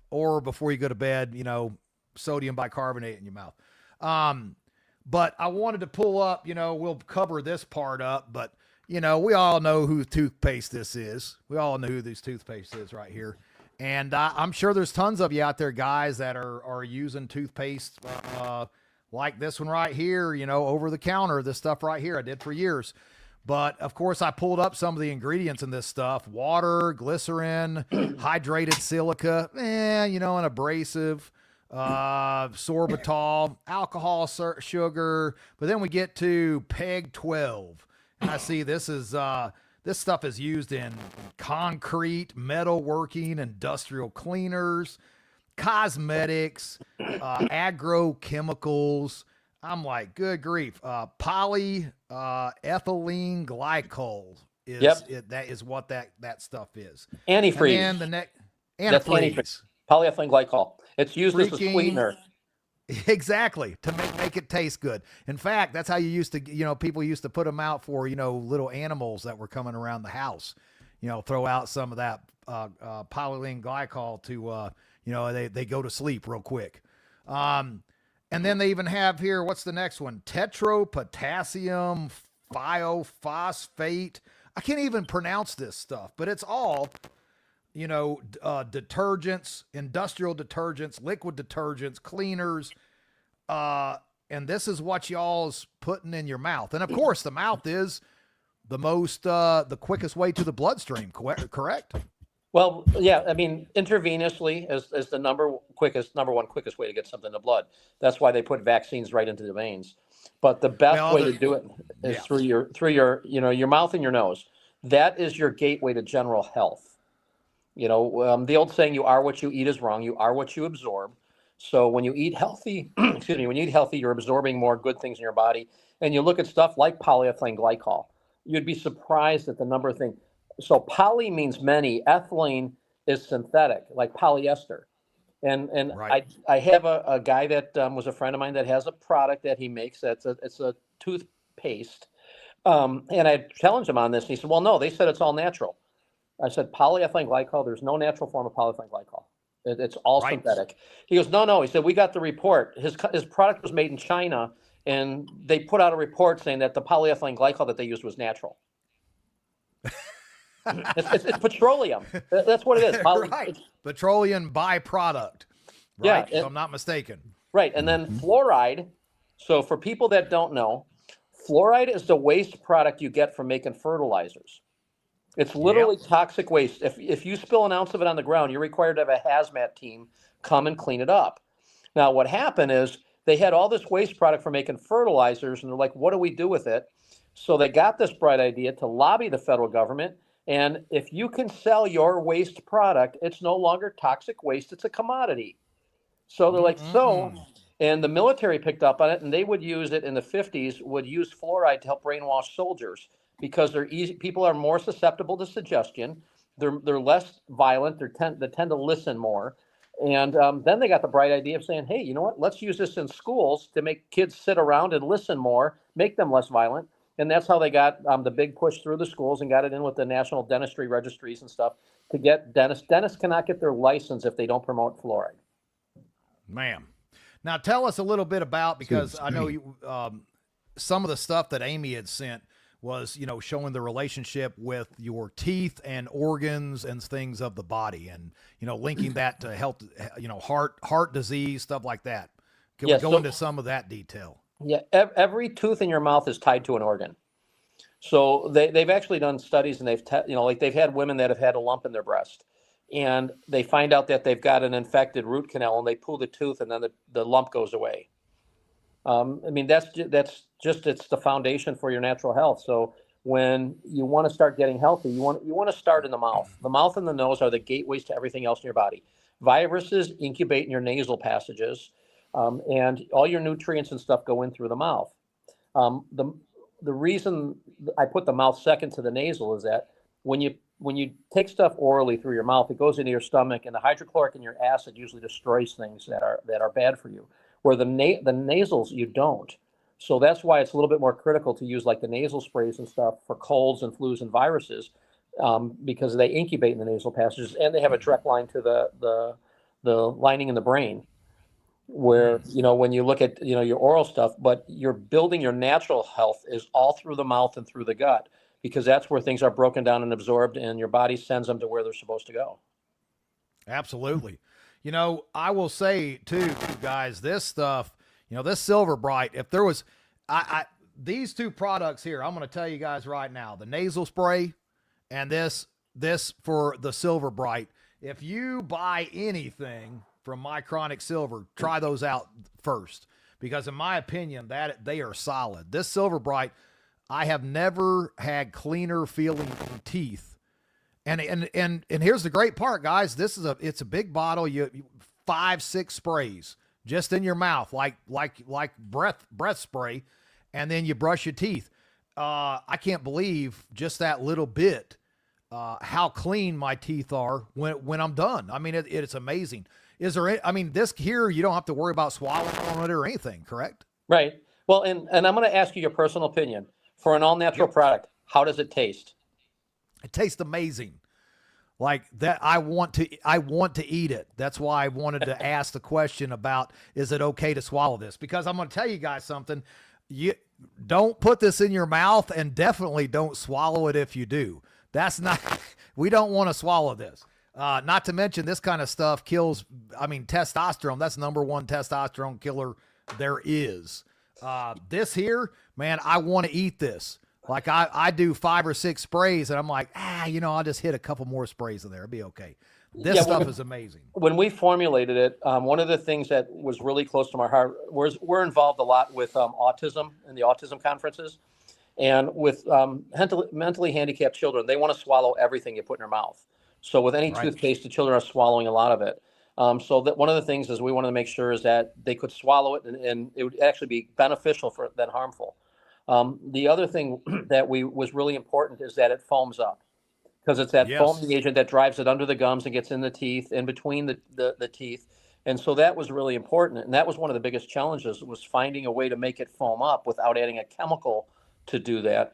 or before you go to bed, sodium bicarbonate in your mouth. But I wanted to pull up, we'll cover this part up, but we all know who toothpaste this is. We all know who this toothpaste is right here. And I'm sure there's tons of you out there, guys, that are using toothpaste like this one right here, over the counter, this stuff right here. I did for years. But, of course, I pulled up some of the ingredients in this stuff. Water, glycerin, hydrated silica, an abrasive, sorbitol, alcohol, sugar. But then we get to PEG 12. And I see this stuff is used in concrete, metalworking, industrial cleaners, cosmetics, agrochemicals. I'm like, good grief. Polyethylene glycol that is what that stuff is. Antifreeze. And the antifreeze. Polyethylene glycol. It's used as a sweetener. Exactly, to make it taste good. In fact, that's how you used to, people used to put them out for, little animals that were coming around the house. Throw out some of that polyethylene glycol to, they go to sleep real quick. And then they even have here, what's the next one? Tetropotassium thiophosphate. I can't even pronounce this stuff, but it's all, detergents, industrial detergents, liquid detergents, cleaners. And this is what y'all's putting in your mouth. And of course, the mouth is the quickest way to the bloodstream, correct? Well, yeah, I mean, intravenously is the number one quickest way to get something in the blood. That's why they put vaccines right into the veins. But the best way to do it is through your your mouth and your nose. That is your gateway to general health. The old saying, "You are what you eat," is wrong. You are what you absorb. So when you eat healthy, you're absorbing more good things in your body. And you look at stuff like polyethylene glycol. You'd be surprised at the number of things. So poly means many. Ethylene is synthetic, like polyester. And right. I have a guy that was a friend of mine that has a product that he makes. It's a toothpaste. And I challenged him on this. And he said, well, no, they said it's all natural. I said, polyethylene glycol, there's no natural form of polyethylene glycol. It's all synthetic. He goes, no. He said, we got the report. His product was made in China, and they put out a report saying that the polyethylene glycol that they used was natural. It's petroleum. That's what it is. Right. Petroleum byproduct. Right. Yeah. If I'm not mistaken. Right. And then fluoride. So for people that don't know, fluoride is the waste product you get from making fertilizers. It's literally toxic waste. If you spill an ounce of it on the ground, you're required to have a hazmat team come and clean it up. Now, what happened is they had all this waste product for making fertilizers, and they're like, what do we do with it? So they got this bright idea to lobby the federal government. And if you can sell your waste product, it's no longer toxic waste. It's a commodity. So they're like, and the military picked up on it, and they would use it in the 50s, would use fluoride to help brainwash soldiers because they're easy. People are more susceptible to suggestion. They're less violent. They tend to listen more. And then they got the bright idea of saying, hey, you know what? Let's use this in schools to make kids sit around and listen more, make them less violent. And that's how they got the big push through the schools and got it in with the national dentistry registries and stuff to get dentists. Dentists cannot get their license if they don't promote fluoride. Man. Now tell us a little bit about, because I know you, some of the stuff that Amy had sent was, you know, showing the relationship with your teeth and organs and things of the body, and, you know, linking that to health, you know, heart disease, stuff like that. Can we go into some of that detail? Yeah, every tooth in your mouth is tied to an organ. So they've actually done studies, and they've had women that have had a lump in their breast, and they find out that they've got an infected root canal, and they pull the tooth, and then the lump goes away. I mean, that's just it's the foundation for your natural health. So when you want to start getting healthy, you want to start in the mouth. The mouth and the nose are the gateways to everything else in your body. Viruses incubate in your nasal passages, and all your nutrients and stuff go in through the mouth. The reason I put the mouth second to the nasal is that when you take stuff orally through your mouth, it goes into your stomach, and the hydrochloric in your acid usually destroys things that are bad for you. Where the nasals, you don't. So that's why it's a little bit more critical to use like the nasal sprays and stuff for colds and flus and viruses, because they incubate in the nasal passages, and they have a direct line to the lining in the brain. Where, you know, when you look at, you know, your oral stuff, but you're building your natural health is all through the mouth and through the gut, because that's where things are broken down and absorbed, and your body sends them to where they're supposed to go. Absolutely. You know, I will say too, guys, this stuff, you know, this Silver Bright, if there was, these two products here, I'm going to tell you guys right now, the nasal spray and this for the Silver Bright, if you buy anything from Micronic Silver, try those out first, because in my opinion, that they are solid. This Silver Bright, I have never had cleaner feeling teeth. And here's the great part, guys. It's a big bottle. You 5-6 sprays just in your mouth, like breath spray, and then you brush your teeth. I can't believe just that little bit, how clean my teeth are when I'm done. I mean, it's amazing. Is there? I mean, this here, you don't have to worry about swallowing it or anything, correct? Right. Well, and I'm going to ask you your personal opinion for an all natural product. How does it taste? It tastes amazing. Like that, I want to eat it. That's why I wanted to ask the question about, is it okay to swallow this? Because I'm going to tell you guys something. You don't put this in your mouth, and definitely don't swallow it if you do. That's not, we don't want to swallow this. Not to mention, this kind of stuff kills, I mean, testosterone. That's #1 testosterone killer there is. This here, man, I want to eat this. Like I do 5 or 6 sprays, and I'm like, you know, I'll just hit a couple more sprays in there. It'll be okay. This stuff is amazing. When we formulated it, one of the things that was really close to my heart was we're involved a lot with autism and the autism conferences, and with mentally handicapped children, they want to swallow everything you put in their mouth. So with any toothpaste, the children are swallowing a lot of it. So that one of the things is we wanted to make sure is that they could swallow it, and it would actually be beneficial than harmful. The other thing that was really important is that it foams up, because it's that foaming agent that drives it under the gums and gets in the teeth, in between the teeth. And so that was really important. And that was one of the biggest challenges, was finding a way to make it foam up without adding a chemical to do that.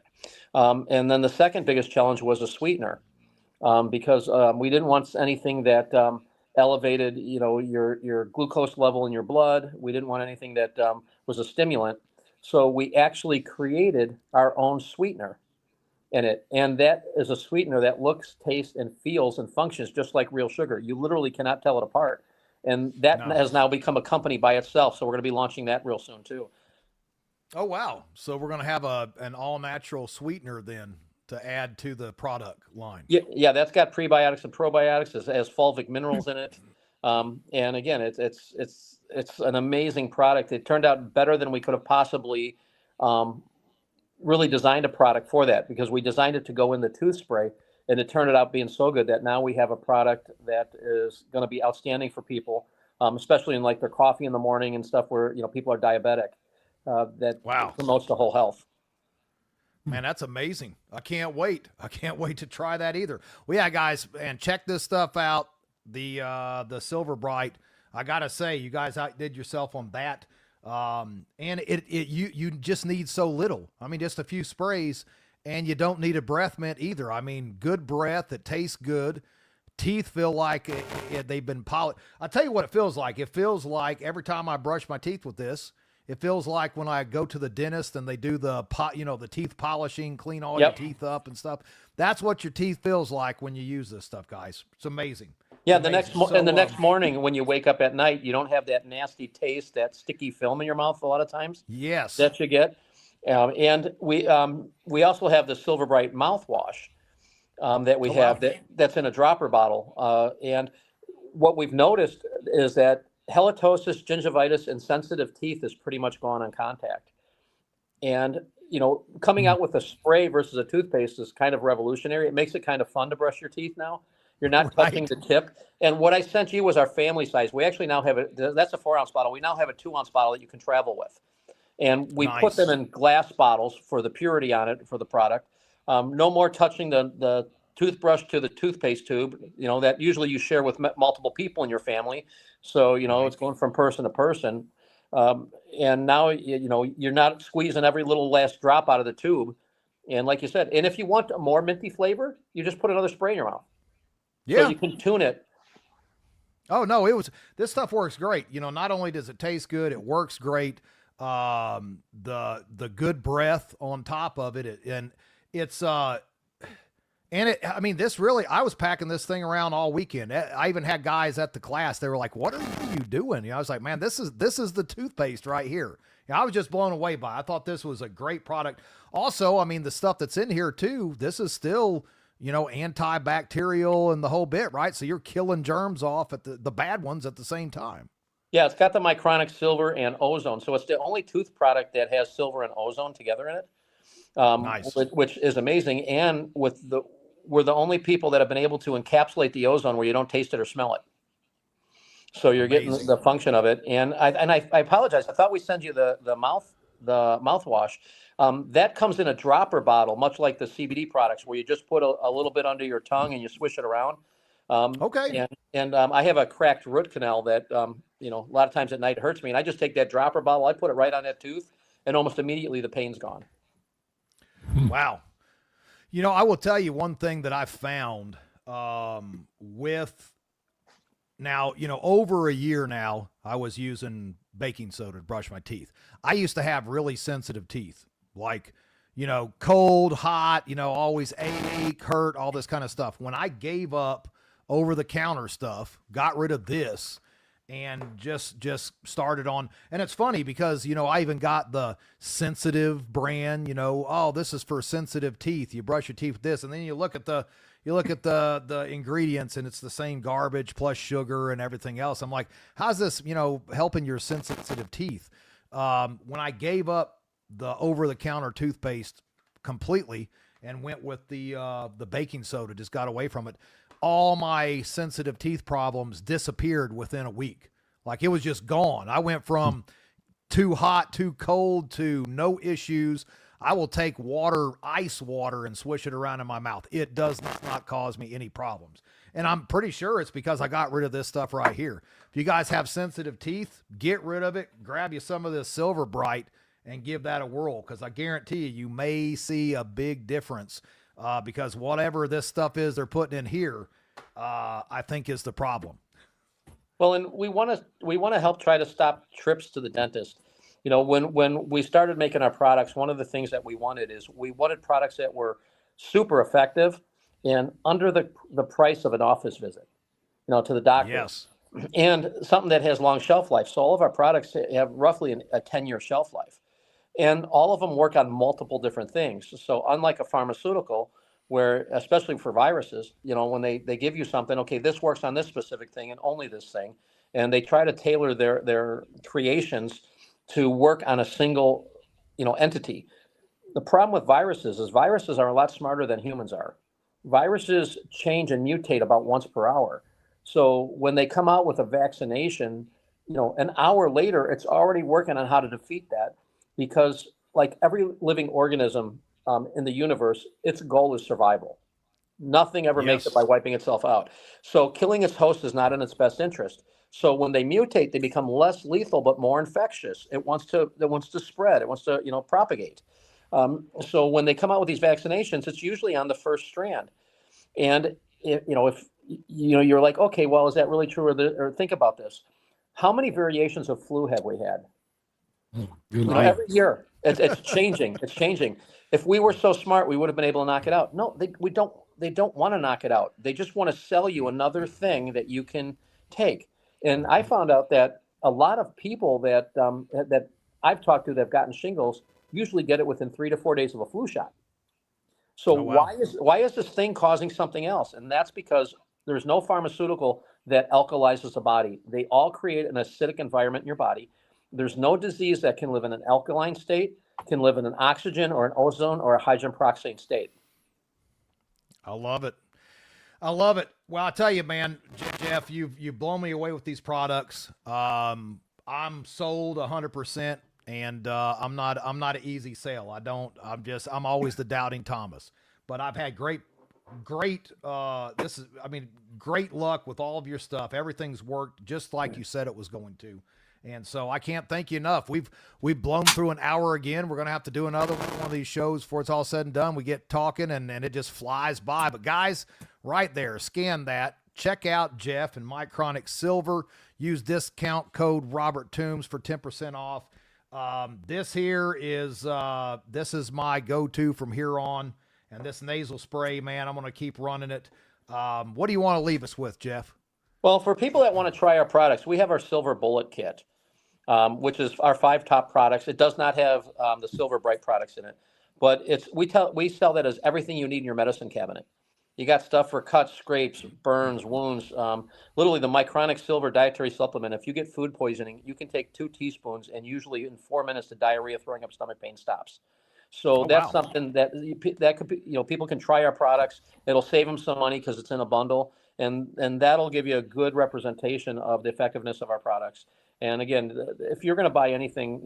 And then the second biggest challenge was a sweetener, because we didn't want anything that elevated, you know, your glucose level in your blood. We didn't want anything that was a stimulant. So we actually created our own sweetener in it. And that is a sweetener that looks, tastes, and feels and functions just like real sugar. You literally cannot tell it apart. And that has now become a company by itself. So we're going to be launching that real soon too. Oh, wow. So we're going to have an all-natural sweetener then to add to the product line. Yeah, that's got prebiotics and probiotics. It has fulvic minerals in it. And again, it's an amazing product. It turned out better than we could have possibly really designed a product for that, because we designed it to go in the tooth spray, and it turned out being so good that now we have a product that is going to be outstanding for people, especially in like their coffee in the morning and stuff where, you know, people are diabetic, that promotes the whole health. Man, that's amazing. I can't wait. I can't wait to try that either. Well, yeah, guys, and check this stuff out. The Silver Bright. I got to say, you guys outdid yourself on that. And you just need so little. I mean, just a few sprays, and you don't need a breath mint either. I mean, good breath. It tastes good. Teeth feel like they've been polished. I'll tell you what it feels like. It feels like every time I brush my teeth with this, it feels like when I go to the dentist and they do the the teeth polishing, clean all your teeth up and stuff. That's what your teeth feels like when you use this stuff, guys. It's amazing. Yeah, the next morning when you wake up at night, you don't have that nasty taste, that sticky film in your mouth a lot of times. Yes. That you get. And we also have the Silver Bright mouthwash that we have that's in a dropper bottle. And what we've noticed is that halitosis, gingivitis, and sensitive teeth is pretty much gone on contact. And, coming out with a spray versus a toothpaste is kind of revolutionary. It makes it kind of fun to brush your teeth now. You're not touching the tip. And what I sent you was our family size. We actually now have that's a 4-ounce bottle. We now have a 2-ounce bottle that you can travel with. And we put them in glass bottles for the purity on it for the product. No more touching the toothbrush to the toothpaste tube, that usually you share with multiple people in your family. So, it's going from person to person. And now, you're not squeezing every little last drop out of the tube. And like you said, and if you want a more minty flavor, you just put another spray in your mouth. Yeah. So you can tune it. Oh no, this stuff works great. Not only does it taste good, it works great. The good breath on top of it, and it's this really, I was packing this thing around all weekend. I even had guys at the class. They were like, what are you doing? I was like, man, this is the toothpaste right here. I was just blown away by it. I thought this was a great product. Also, the stuff that's in here too, this is still, antibacterial and the whole bit, right? So you're killing germs off at the bad ones at the same time. Yeah, it's got the Micronic silver and ozone. So it's the only tooth product that has silver and ozone together in it. Nice. Which is amazing. And we're the only people that have been able to encapsulate the ozone where you don't taste it or smell it. So you're getting the function of it. And I apologize. I thought we sent you the mouthwash. That comes in a dropper bottle, much like the CBD products, where you just put a little bit under your tongue and you swish it around. Okay. And I have a cracked root canal that, a lot of times at night hurts me. And I just take that dropper bottle, I put it right on that tooth, and almost immediately the pain's gone. Wow. I will tell you one thing that I found with now, over a year now, I was using baking soda to brush my teeth. I used to have really sensitive teeth, like, cold, hot, always ache, hurt, all this kind of stuff. When I gave up over-the-counter stuff, got rid of this, and just started on, and it's funny because, I even got the sensitive brand, this is for sensitive teeth. You brush your teeth with this, and then you look at the ingredients and it's the same garbage plus sugar and everything else. I'm like, how's this, helping your sensitive teeth? When I gave up the over-the-counter toothpaste completely and went with the baking soda, just got away from it, all my sensitive teeth problems disappeared within a week. Like, it was just gone. I went from too hot, too cold to no issues. I will take ice water, and swish it around in my mouth. It does not cause me any problems. And I'm pretty sure it's because I got rid of this stuff right here. If you guys have sensitive teeth, get rid of it. Grab you some of this Silver Bright and give that a whirl, because I guarantee you may see a big difference. Because whatever this stuff is they're putting in here, I think is the problem. Well, and we want to help try to stop trips to the dentist. When we started making our products, one of the things that we wanted products that were super effective and under the price of an office visit, to the doctor. Yes. And something that has long shelf life. So all of our products have roughly a 10-year shelf life. And all of them work on multiple different things. So unlike a pharmaceutical, where, especially for viruses, when they give you something, okay, this works on this specific thing and only this thing, and they try to tailor their creations to work on a single, entity. The problem with viruses is viruses are a lot smarter than humans are. Viruses change and mutate about once per hour. So when they come out with a vaccination, an hour later, it's already working on how to defeat that. Because, like every living organism in the universe, its goal is survival. Nothing ever makes it by wiping itself out. So killing its host is not in its best interest. So when they mutate, they become less lethal but more infectious. It wants to spread. It wants to propagate. So when they come out with these vaccinations, it's usually on the first strand. And if you're like, okay, well, is that really true? Or think about this: how many variations of flu have we had? Every year it's changing. It's changing. If we were so smart, we would have been able to knock it out. No, we don't. They don't want to knock it out. They just want to sell you another thing that you can take. And I found out that a lot of people that I've talked to that have gotten shingles usually get it within 3 to 4 days of a flu shot. So why is this thing causing something else? And that's because there's no pharmaceutical that alkalizes the body. They all create an acidic environment in your body. There's no disease that can live in an alkaline state, can live in an oxygen or an ozone or a hydrogen peroxide state. I love it. I love it. Well, I tell you, man, Jeff, you've blown me away with these products. I'm sold 100%, and I'm not an easy sell. I'm always the doubting Thomas. But I've had great luck with all of your stuff. Everything's worked just like you said it was going to. And so I can't thank you enough. We've blown through an hour again. We're going to have to do another one of these shows before it's all said and done. We get talking and it just flies by. But guys, right there, scan that. Check out Jeff and Micronic Silver. Use discount code Robert Toombs for 10% off. This is my go-to from here on. And this nasal spray, man, I'm going to keep running it. What do you want to leave us with, Jeff? Well, for people that want to try our products, we have our Silver Bullet Kit, which is our 5 top products. It does not have the Silver Bright products in it, but we sell that as everything you need in your medicine cabinet. You got stuff for cuts, scrapes, burns, wounds. Literally, the Micronic Silver Dietary Supplement. If you get food poisoning, you can take 2 teaspoons, and usually in 4 minutes, the diarrhea, throwing up, stomach pain stops. So that's something that could be, people can try our products. It'll save them some money because it's in a bundle. And that'll give you a good representation of the effectiveness of our products. And again, if you're going to buy anything,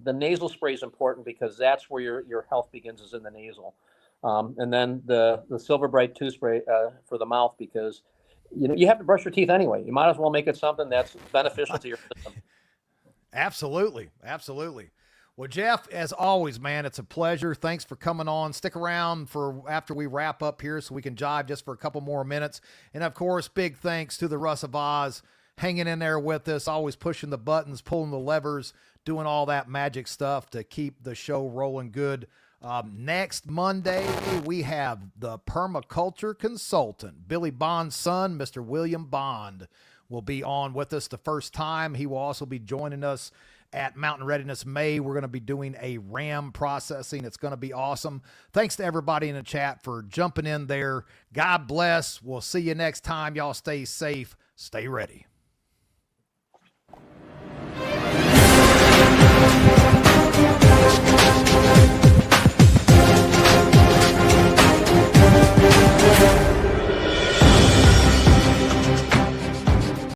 the nasal spray is important because that's where your health begins, is in the nasal. And then the Silver Bright tooth spray for the mouth, because you have to brush your teeth anyway. You might as well make it something that's beneficial to your system. Absolutely. Absolutely. Well, Jeff, as always, man, it's a pleasure. Thanks for coming on. Stick around for after we wrap up here so we can jive just for a couple more minutes. And, of course, big thanks to the Russ of Oz hanging in there with us, always pushing the buttons, pulling the levers, doing all that magic stuff to keep the show rolling good. Next Monday, we have the permaculture consultant, Billy Bond's son, Mr. William Bond, will be on with us the first time. He will also be joining us at Mountain Readiness May. We're going to be doing a RAM processing. It's going to be awesome. Thanks to everybody in the chat for jumping in there. God bless. We'll see you next time. Y'all stay safe. Stay ready.